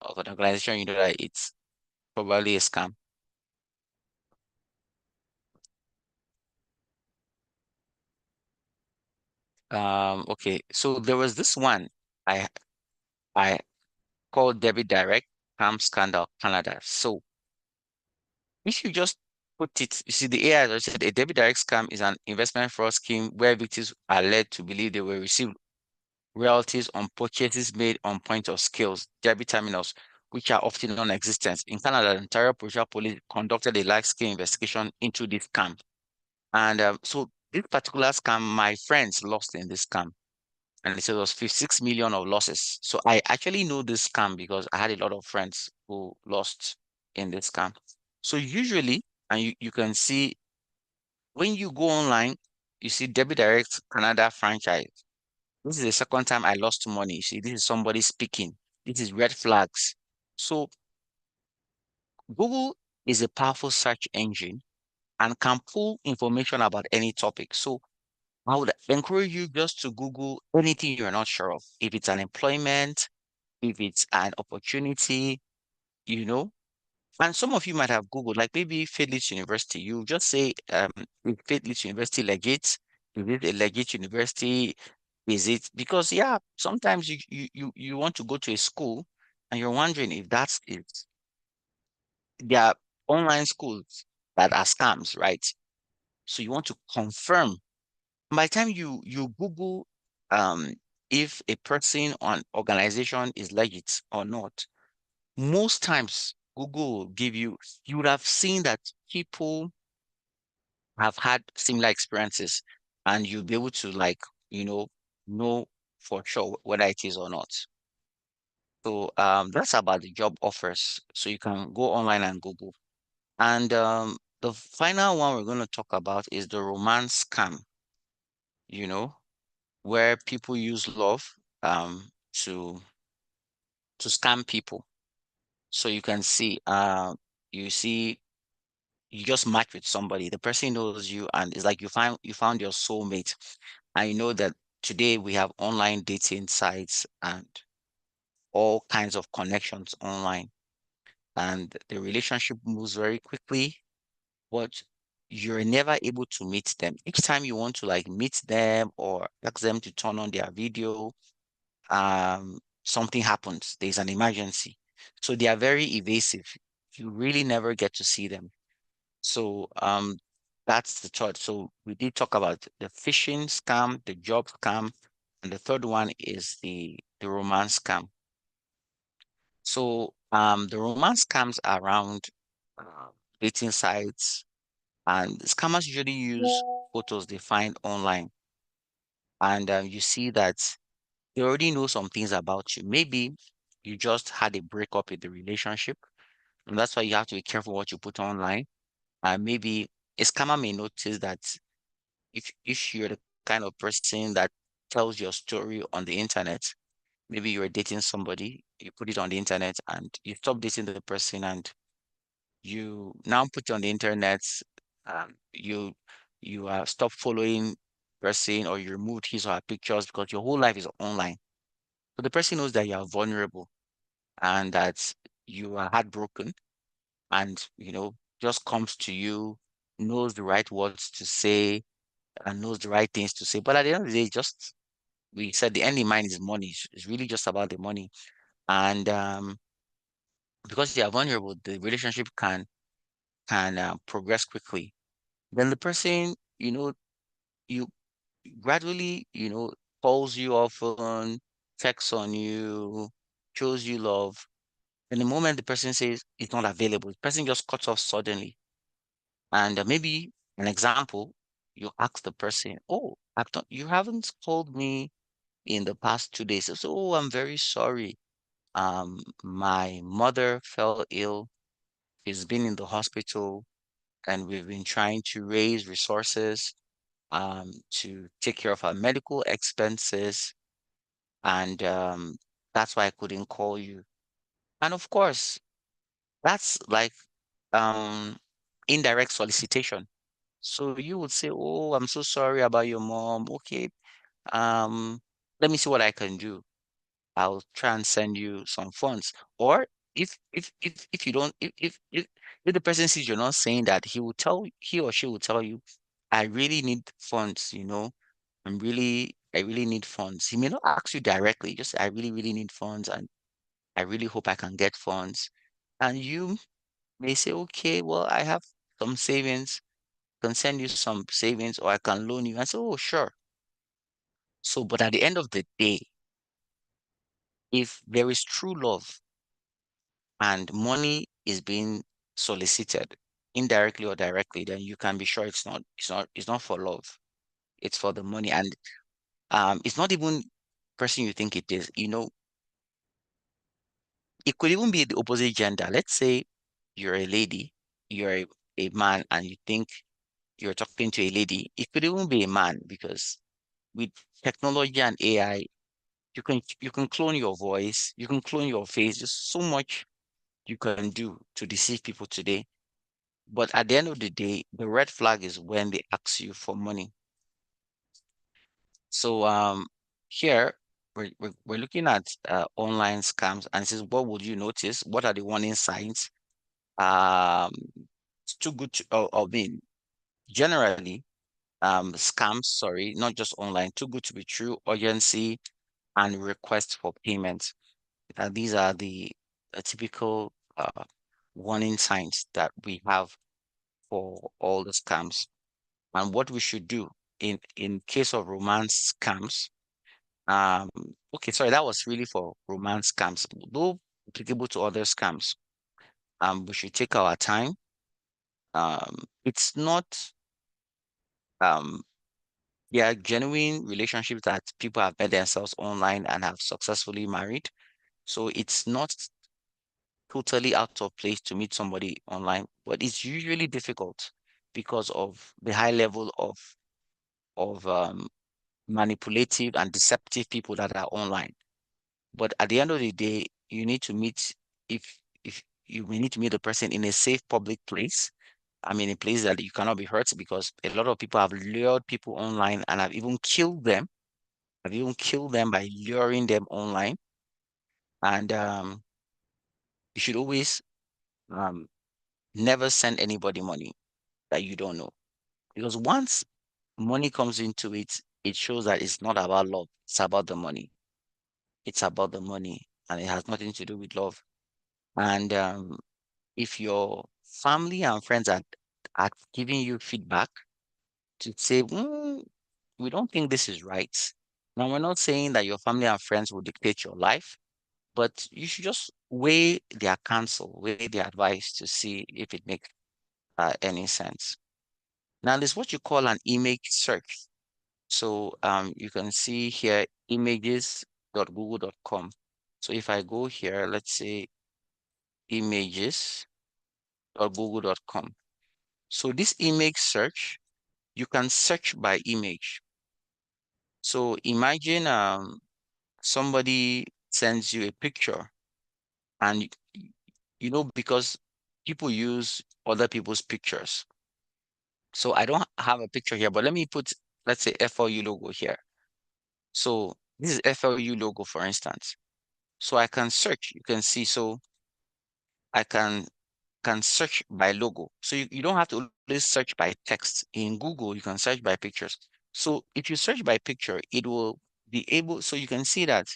of an organization you know that it's probably a scam? Okay, so there was this one I I called Debit Direct Scam Scandal Canada. So if you just put it, you see the AI said a debit direct scam is an investment fraud scheme where victims are led to believe they will receive royalties on purchases made on point of scales, debit terminals, which are often non-existent. In Canada, the Ontario Provincial Police conducted a large-scale investigation into this scam. And so this particular scam, my friends lost in this scam. And it said it was 56 million of losses. So I actually know this scam because I had a lot of friends who lost in this scam. So usually, and you can see when you go online, you see Debit Direct Canada franchise. This is the second time I lost money. You see, this is somebody speaking. This is red flags. So Google is a powerful search engine and can pull information about any topic. So I would encourage you just to Google anything you're not sure of. If it's an employment, if it's an opportunity, you know. And some of you might have Googled, like maybe Fairleigh University. You just say, is Fairleigh University legit? Is it a legit university? Is it because yeah, sometimes you want to go to a school and you're wondering if that's it. There are online schools that are scams, right? So you want to confirm. By the time you Google um if a person or an organization is legit or not, most times Google will give you, you would have seen that people have had similar experiences and you'll be able to like, know for sure whether it is or not. So that's about the job offers. So you can go online and Google. And the final one we're going to talk about is the romance scam, you know, where people use love um to to scam people. So you can see you see you just match with somebody, the person knows you and it's like you found your soulmate. I know that today we have online dating sites and all kinds of connections online, and the relationship moves very quickly, but you're never able to meet them. Each time you want to like meet them or ask them to turn on their video, something happens. There's an emergency. So they are very evasive. You really never get to see them. So that's the third. So we did talk about the phishing scam, the job scam, and the third one is the romance scam. So the romance scams are around uh, dating sites, and scammers usually use photos they find online, and you see that they already know some things about you. Maybe you just had a breakup in the relationship, and that's why you have to be careful what you put online. And maybe a scammer may notice that if you're the kind of person that tells your story on the internet, maybe you're dating somebody, you put it on the internet and you stop dating the person and you now put it on the internet, you stop following person or you removed his or her pictures because your whole life is online. So the person knows that you are vulnerable and that you are heartbroken and just comes to you, knows the right words to say and knows the right things to say. But at the end of the day, just we said the end in mind is money. It's really just about the money. And because they are vulnerable, the relationship can progress quickly. Then the person, you gradually, calls you often, texts on you, shows you love. And the moment the person says it's not available, the person just cuts off suddenly. And maybe an example, you ask the person, "Oh, you haven't called me in the past 2 days." So, "Oh, I'm very sorry. My mother fell ill. She's been in the hospital, and we've been trying to raise resources to take care of her medical expenses. And That's why I couldn't call you. And of course, that's like indirect solicitation. So you would say, "Oh, I'm so sorry about your mom. Okay, um, let me see what I can do. I'll try and send you some funds." Or if you don't if the person sees you're not saying that, he or she will tell you, "I really need funds, I really need funds." He may not ask you directly, just say, "I really, really need funds, and I really hope I can get funds." And you may say, "Okay, well, I have some savings, can send you some savings, or I can loan you." And say, "Oh, sure." So, but at the end of the day, if there is true love and money is being solicited indirectly or directly, then you can be sure it's not for love. It's for the money. And it's not even person you think it is. It could even be the opposite gender. Let's say you're a lady, you're a man, and you think you're talking to a lady. It could even be a man, because with technology and AI, you can clone your voice, you can clone your face. There's so much you can do to deceive people today. But at the end of the day, the red flag is when they ask you for money. So here we're looking at online scams, and it says, what would you notice? What are the warning signs? Um, it's too good to, I mean, generally, scams, sorry, not just online, too good to be true, urgency, and request for payment. These are the typical warning signs that we have for all the scams. And what we should do in case of romance scams. Um, okay, sorry, that was really for romance scams. Though applicable to other scams, we should take our time. It's not um there are genuine relationships that people have met themselves online and have successfully married. So it's not totally out of place to meet somebody online, but it's usually difficult because of the high level of manipulative and deceptive people that are online. But at the end of the day, you need to meet if you may need to meet the person in a safe public place. I mean, a place that you cannot be hurt, because a lot of people have lured people online and have even killed them. Have even killed them by luring them online. And you should always um, never send anybody money that you don't know, because once money comes into it, it shows that it's not about love. It's about the money. It's about the money, and it has nothing to do with love. And if your family and friends are giving you feedback to say, we don't think this is right. Now, we're not saying that your family and friends will dictate your life, but you should just weigh their counsel, weigh their advice to see if it makes any sense. Now, there's what you call an image search. So you can see here images.google.com. So if I go here, let's say images.google.com. So this image search, you can search by image. So imagine somebody sends you a picture, and because people use other people's pictures. So I don't have a picture here, but let me put, let's say, FLU logo here. So this is FLU logo, for instance. So I can search, you can see, so I can search by logo. So you don't have to always search by text. In Google, you can search by pictures. So if you search by picture, it will be able, so you can see that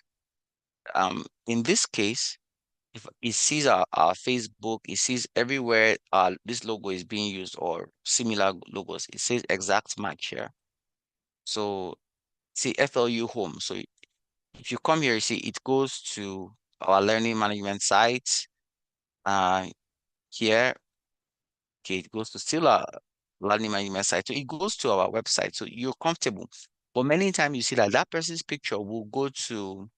in this case, if it sees our Facebook, it sees everywhere this logo is being used, or similar logos. It says exact match here. So see FLU home. So if you come here, you see it goes to our learning management site. Here, okay, it goes to still our learning management site. So it goes to our website. So you're comfortable. But many times you see that that person's picture will go to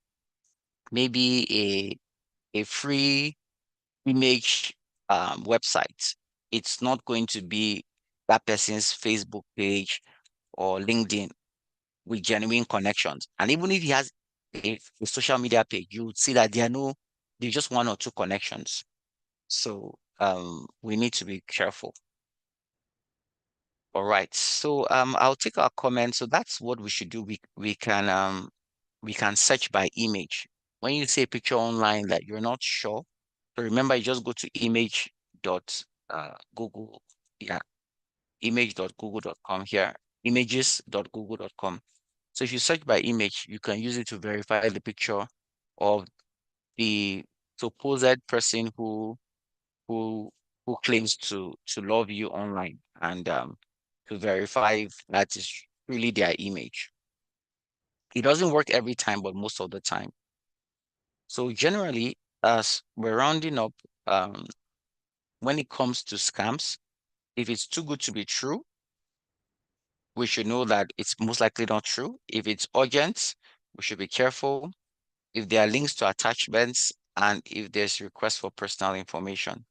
maybe a free image website. It's not going to be that person's Facebook page or LinkedIn with genuine connections. And even if he has a social media page, you would see that there's just one or two connections. So we need to be careful. All right. So I'll take our comment. So that's what we should do. We can search by image. When you see a picture online that you're not sure, so remember you just go to image dot Google, yeah, image.google.com here, images.google.com. So if you search by image, you can use it to verify the picture of the supposed person who who claims to love you online, and to verify if that is really their image. It doesn't work every time, but most of the time. So generally, as we're rounding up, um, when it comes to scams, if it's too good to be true, we should know that it's most likely not true. If it's urgent, we should be careful. If there are links to attachments, and if there's request for personal information.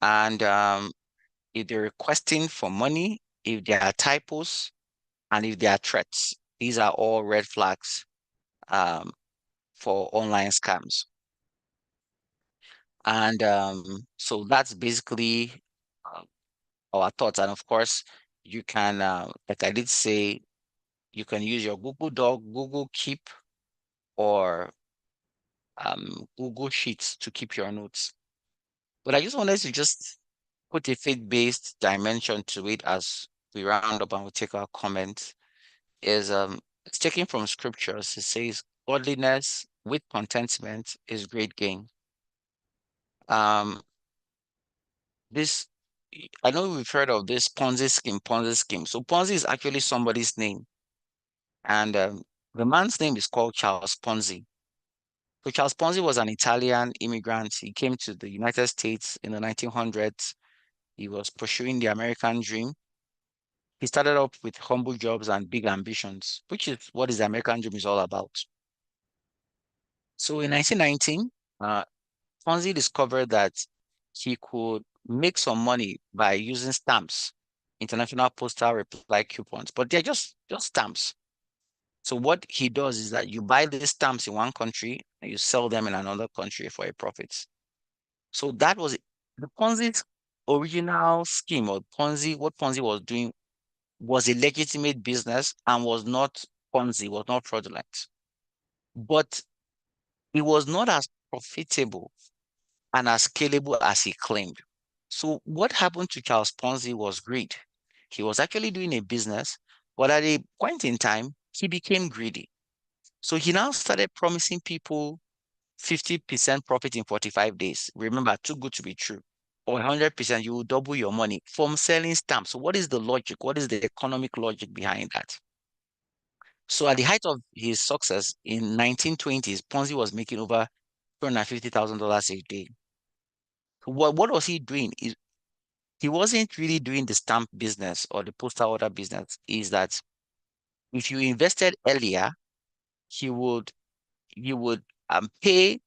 And if they're requesting for money, if there are typos, and if there are threats, these are all red flags um, for online scams. And so that's basically uh, our thoughts. And of course, you can, like I did say, you can use your Google Doc, Google Keep, or Google Sheets to keep your notes. But I just wanted to just put a faith-based dimension to it as we round up and we take our comments. Is it's taken from scriptures. It says, "Godliness with contentment is great gain." Um, this I know we've heard of this Ponzi scheme. Ponzi scheme. So Ponzi is actually somebody's name, and the man's name is called Charles Ponzi. So Charles Ponzi was an Italian immigrant. He came to the United States in the 1900s. He was pursuing the American dream. He started off with humble jobs and big ambitions, which is what the American dream is all about. So in 1919, uh, Fonzie discovered that he could make some money by using stamps, international postal reply coupons, but they're just stamps. So what he does is that you buy these stamps in one country and you sell them in another country for a profit. So that was the Ponzi's original scheme, or Ponzi. What Ponzi was doing was a legitimate business and was not Ponzi, was not fraudulent, but it was not as profitable and as scalable as he claimed. So what happened to Charles Ponzi was greed. He was actually doing a business, but at a point in time, he became greedy. So he now started promising people 50% profit in 45 days. Remember, too good to be true. Or 100%, you will double your money from selling stamps. So what is the logic? What is the economic logic behind that? So at the height of his success in 1920s, Ponzi was making over $250,000 a day. So what was he doing? He wasn't really doing the stamp business or the postal order business. Is that if you invested earlier, he would he would pay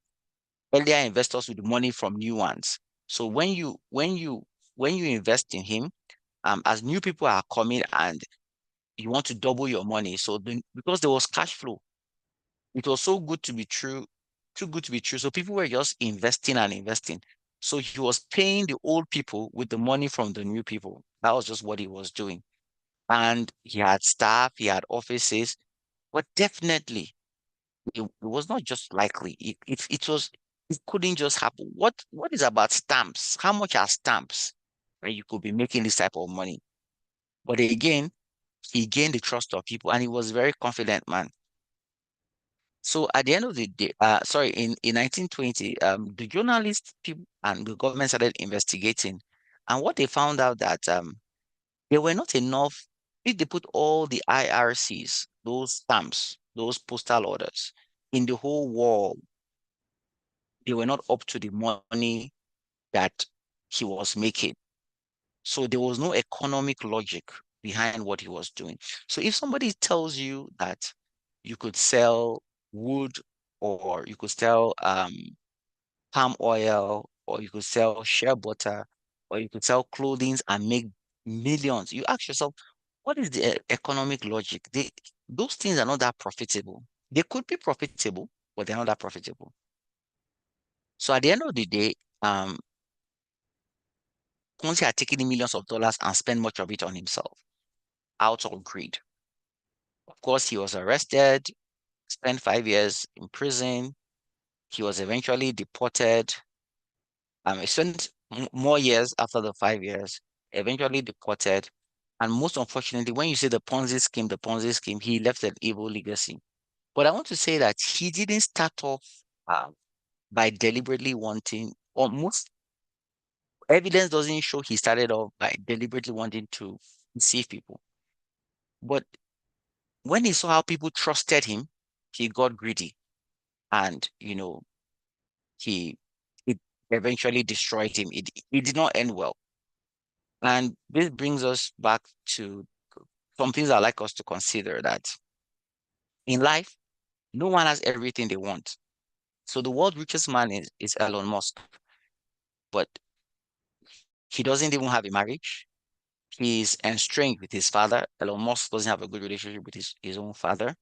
earlier investors with the money from new ones. So when you invest in him, as new people are coming and you want to double your money, so because there was cash flow, it was so good to be true, too good to be true. So people were just investing and investing. So he was paying the old people with the money from the new people. That was just what he was doing. And he had staff, he had offices, but definitely it was not just likely. It couldn't just happen. What is about stamps? How much are stamps where you could be making this type of money? But again, he gained the trust of people and he was a very confident man. So at the end of the day, sorry, in 1920, the journalists people and the government started investigating, and what they found out that there were not enough. If they put all the IRCs, those stamps, those postal orders in the whole world, they were not up to the money that he was making. So there was no economic logic behind what he was doing. So if somebody tells you that you could sell wood, or you could sell palm oil, or you could sell shea butter, or you could sell clothing and make millions, you ask yourself, what is the economic logic? Those things are not that profitable. They could be profitable, but they're not that profitable. So at the end of the day, Ponzi had taken in millions of dollars and spent much of it on himself out of greed. Of course, he was arrested, spent 5 years in prison. He was eventually deported. He spent more years after the 5 years, eventually deported. And most unfortunately, when you say the Ponzi scheme, he left an evil legacy. But I want to say that he didn't start off uh, by deliberately wanting, or most evidence doesn't show he started off by deliberately wanting to deceive people. But when he saw how people trusted him, he got greedy, and he it eventually destroyed him. It did not end well. And this brings us back to some things I like us to consider, that in life, no one has everything they want. So the world's richest man is Elon Musk, but he doesn't even have a marriage. He's estranged with his father. Elon Musk doesn't have a good relationship with his own father.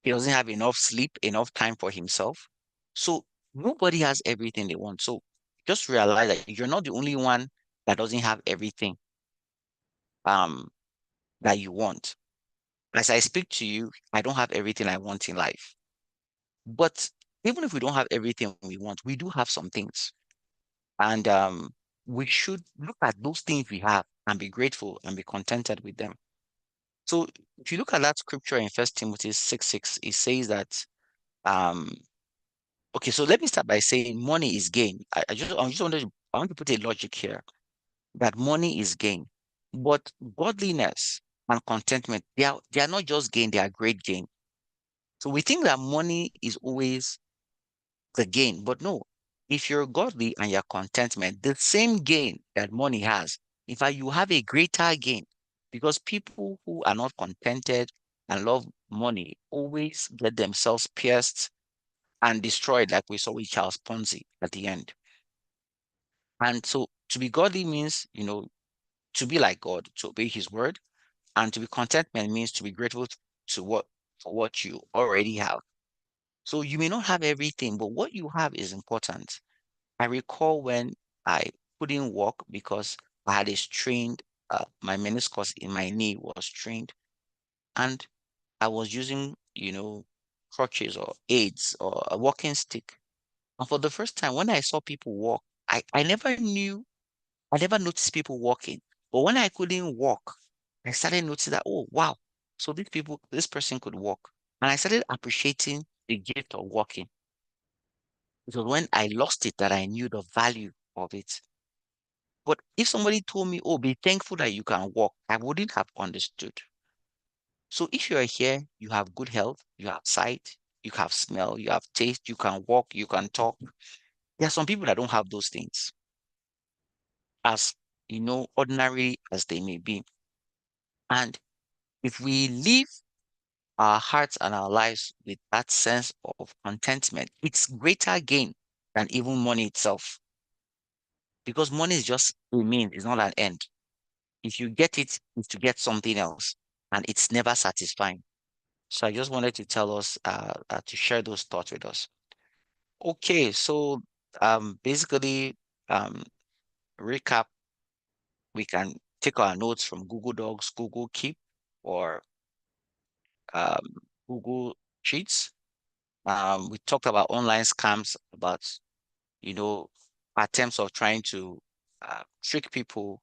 He doesn't have enough sleep, enough time for himself. So nobody has everything they want. So just realize that you're not the only one that doesn't have everything um that you want. As I speak to you, I don't have everything I want in life. But even if we don't have everything we want, we do have some things. And we should look at those things we have and be grateful and be contented with them. So if you look at that scripture in First Timothy 6:6, it says that um okay, so let me start by saying money is gain. I want to put a logic here that money is gain, but godliness and contentment, they are not just gain, they are great gain. So we think that money is always the gain, but no. If you're godly and you're contentment, the same gain that money has, in fact, you have a greater gain, because people who are not contented and love money always get themselves pierced and destroyed, like we saw with Charles Ponzi at the end. And so to be godly means, to be like God, to obey his word, and to be contentment means to be grateful to what for what you already have. So you may not have everything, but what you have is important. I recall when I couldn't walk because I had a strained, my meniscus in my knee was strained, and I was using, crutches or aids or a walking stick. And for the first time, when I saw people walk, I never noticed people walking. But when I couldn't walk, I started noticing that, oh, wow. So this person could walk. And I started appreciating the gift of walking. It was when I lost it that I knew the value of it. But if somebody told me, oh, be thankful that you can walk, I wouldn't have understood. So if you are here, you have good health, you have sight, you have smell, you have taste, you can walk, you can talk. There are some people that don't have those things, as ordinary as they may be. And if we live our hearts and our lives with that sense of contentment, it's greater gain than even money itself. Because money is just a means, it's not an end. If you get it, it's to get something else, and it's never satisfying. So I just wanted to tell us, to share those thoughts with us. Okay, so basically, um, recap, we can take our notes from Google Docs, Google Keep, or um, Google Sheets. We talked about online scams, about, you know, attempts of trying to trick people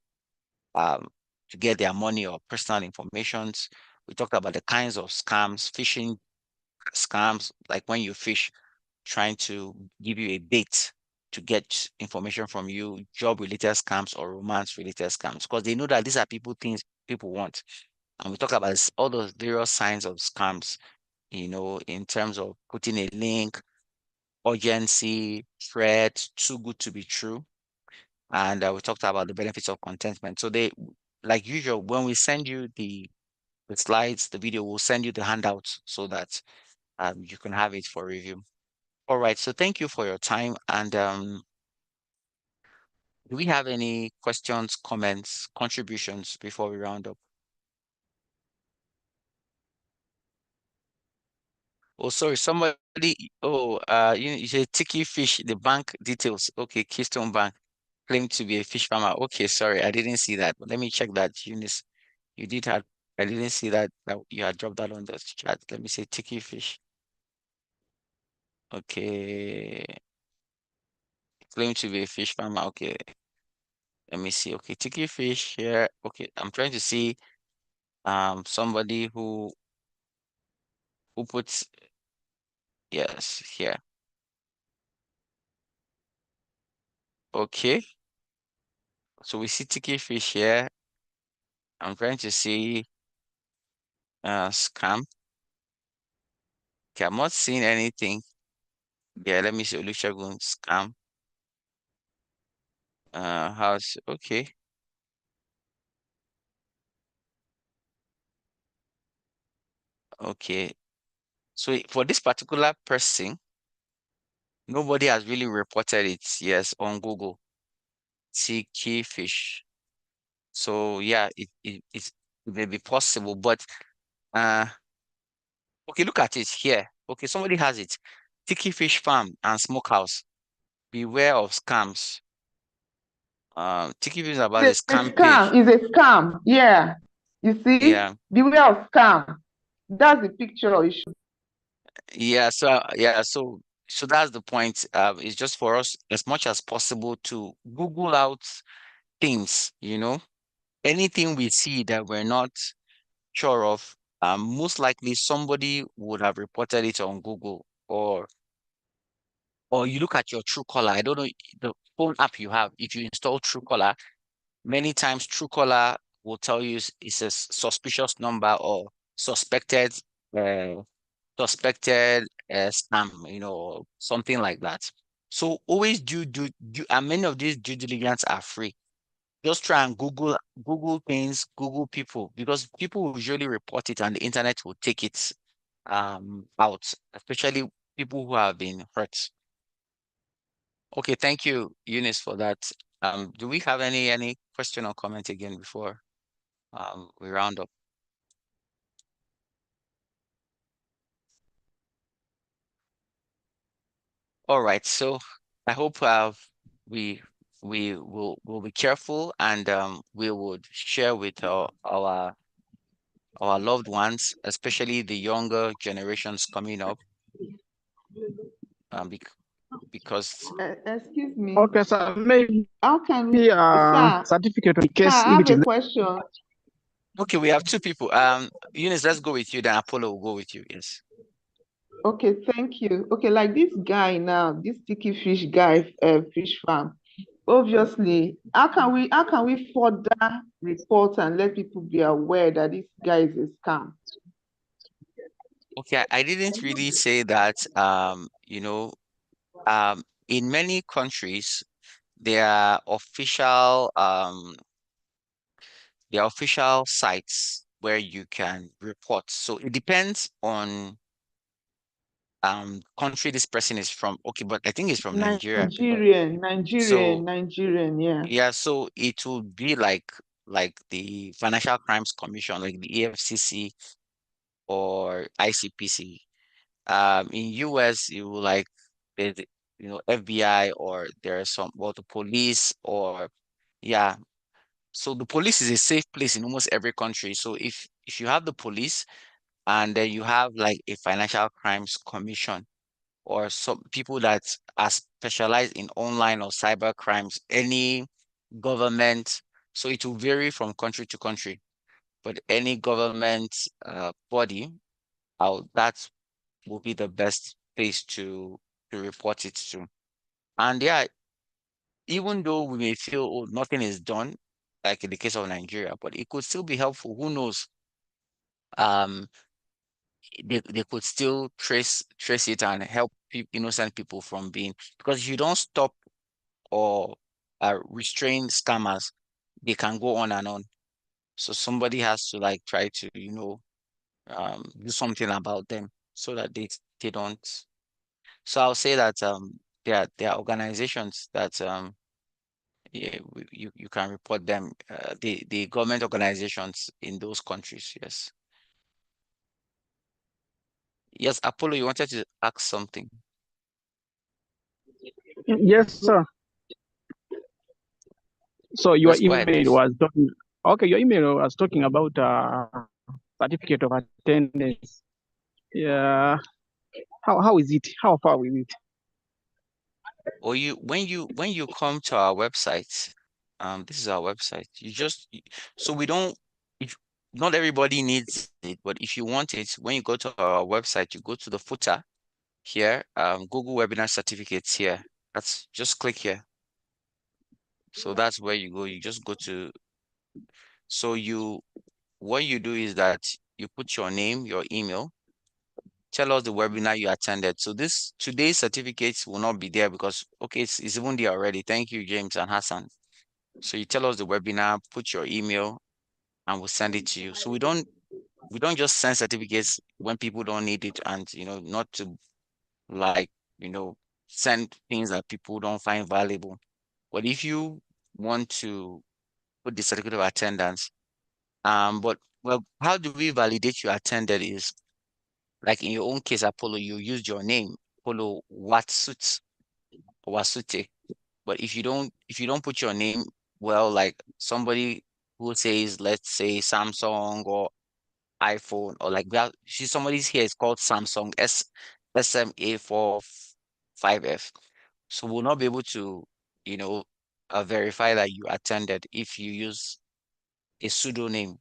um, to get their money or personal informations. We talked about the kinds of scams, phishing scams, like when you fish, trying to give you a bait to get information from you, job-related scams or romance-related scams, because they know that these are things people want. And we talk about all those various signs of scams, in terms of putting a link, urgency, threat, too good to be true. And we talked about the benefits of contentment. So like usual, when we send you the slides, the video, we'll send you the handouts so that you can have it for review. All right. So thank you for your time. And do we have any questions, comments, contributions before we round up? Oh, sorry, somebody. Oh, you said Tiki Fish, the bank details. Okay, Keystone Bank claimed to be a fish farmer. Okay, sorry, I didn't see that. But let me check that, Eunice. You did have. I didn't see that you had dropped that on the chat. Let me say Tiki Fish. Okay, claimed to be a fish farmer. Okay, let me see. Okay, Tiki Fish here. Okay, I'm trying to see somebody who puts yes here. Okay, so we see Tiki Fish here. I'm trying to see scam. Okay, I'm not seeing anything. Yeah, let me see Olusegun scam. How's okay. Okay. So for this particular person, nobody has really reported it, yes, on Google. Tiki Fish. So yeah, it may be possible, but uh okay, look at it here. Okay, somebody has it. Tiki Fish Farm and Smokehouse. Beware of scams. Tiki Fish is about a It's a scam page. scam. It's a scam. Yeah. You see? Yeah. Beware of scam. That's the picture you should. So that's the point. It's just for us as much as possible to Google out things, anything we see that we're not sure of. Most likely somebody would have reported it on Google or you look at your Truecaller. I don't know the phone app you have. If you install Truecaller, many times Truecaller will tell you it's a suspicious number or suspected uh, scam, or something like that. So always do, and many of these due diligence are free. Just try and Google things, Google people, because people will usually report it and the internet will take it out, especially people who have been hurt. Okay, thank you, Eunice, for that. Do we have any question or comment again before we round up? All right, so I hope we will be careful and we would share with our loved ones, especially the younger generations coming up, bec because Excuse me. Okay, sir. Maybe How can we, sir? certificate in Sir, case I if have it a is. question. okay, we have two people. Eunice, let's go with you, then Apollo will go with you. Yes. Okay, thank you. Okay, like this guy now, this sticky fish guy, fish farm. Obviously, how can we further report and let people be aware that this guy is a scam? Okay, I didn't really say that. In many countries, there are official sites where you can report. So it depends on country this person is from. Okay, but I think it's from Nigeria. So Nigerian, yeah. yeah, so it would be like the Financial Crimes Commission, like the EFCC or ICPC. In US, you will like the FBI, or there's the police, or yeah. So the police is a safe place in almost every country. So if you have the police and then you have like a Financial Crimes Commission or some people that are specialized in online or cyber crimes, any government, so it will vary from country to country, but any government body, that will be the best place to report it to. And yeah, even though we may feel, oh, nothing is done, like in the case of Nigeria, but it could still be helpful. Who knows? Um, they could still trace it and help innocent people from being, because if you don't stop or restrain scammers, they can go on and on. So somebody has to like try to, do something about them so that they don't. So I'll say that there are organizations that yeah, you can report them, the government organizations in those countries, yes. Yes, Apollo, you wanted to ask something. Yes, sir. So your Yes, go ahead, email please. was talking. Okay, your email was talking about certificate of attendance. Yeah. How is it? How far is it? Or when you come to our website, this is our website. So we don't. If not everybody needs it, but if you want it, when you go to our website, you go to the footer here, Google Webinar Certificates here. That's just click here. So that's where you go. You just go to. So what you do is that you put your name, your email, tell us the webinar you attended. So today's certificates will not be there because okay, it's even there already. Thank you, James and Hassan. So you tell us the webinar, put your email, and we'll send it to you. So we don't just send certificates when people don't need it, and not to like send things that people don't find valuable. But if you want to put the certificate of attendance, but well, how do we validate you attended is like in your own case, Apollo, you used your name, Apollo Watsut or Wasute. But if you don't put your name, well, like somebody who says, let's say Samsung or iPhone, or like see somebody's here is called Samsung SMA45F. So we'll not be able to, you know, verify that you attended if you use a pseudonym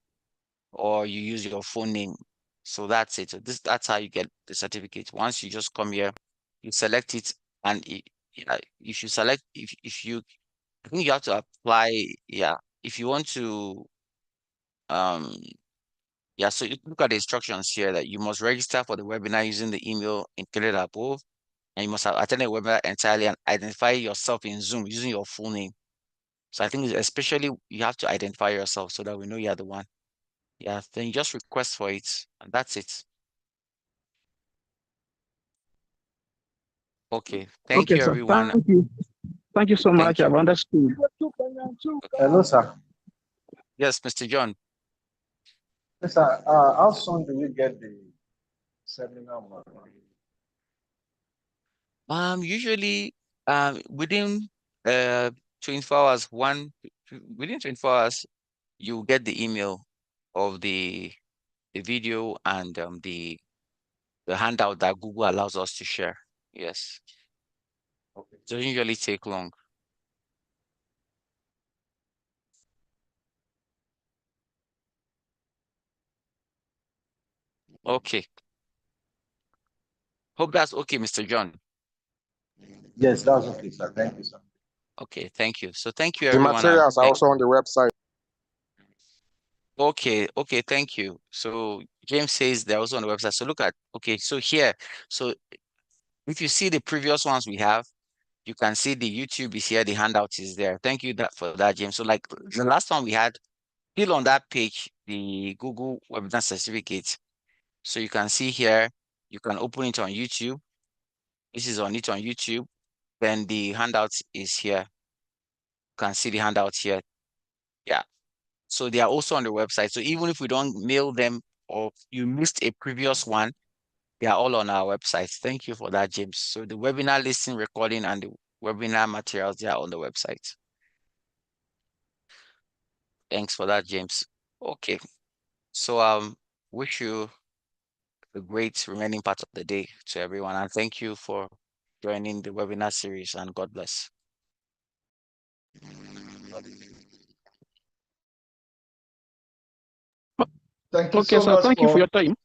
or you use your phone name. So that's it. So that's how you get the certificate. Once you just come here, you select it, and if you select, if you, I think you have to apply. Yeah, if you want to, um, yeah. So you look at the instructions here that you must register for the webinar using the email included above, and you must have attended the webinar entirely and identify yourself in Zoom using your full name. So I think especially you have to identify yourself so that we know you're the one. Yeah, then you just request for it, and that's it. Okay, thank Okay, you, sir. everyone. Thank you. Thank you so much. Thank I've you. understood. Hello, sir. Yes, Mr. John. Yes, sir. How soon do we get the seminar money? Usually, within 24 hours, within 24 hours, you get the email of the video and the handout that Google allows us to share. Yes. Okay. It doesn't usually take long. Okay. Hope that's okay, Mr. John. Yes, that's okay, sir. Thank you, sir. Okay, thank you. So thank you, The everyone. And materials are also on the website. okay, thank you. So James says they're also on the website. So look at, okay, so here, so if you see the previous ones we have, you can see the YouTube is here, the handout is there. Thank you for that, James. So like the last one we had, still on that page, the Google Webinar Certificate. So you can see here, you can open it on YouTube. This is on it on YouTube. Then the handout is here. You can see the handout here. Yeah. So they are also on the website. So even if we don't mail them or you missed a previous one, they are all on our website. Thank you for that, James. So the webinar listing, recording, and the webinar materials, they are on the website. Thanks for that, James. Okay. So wish you a great remaining part of the day to everyone, and thank you for joining the webinar series, and God bless. Thank you Okay, so sir. much Thank you for for your time.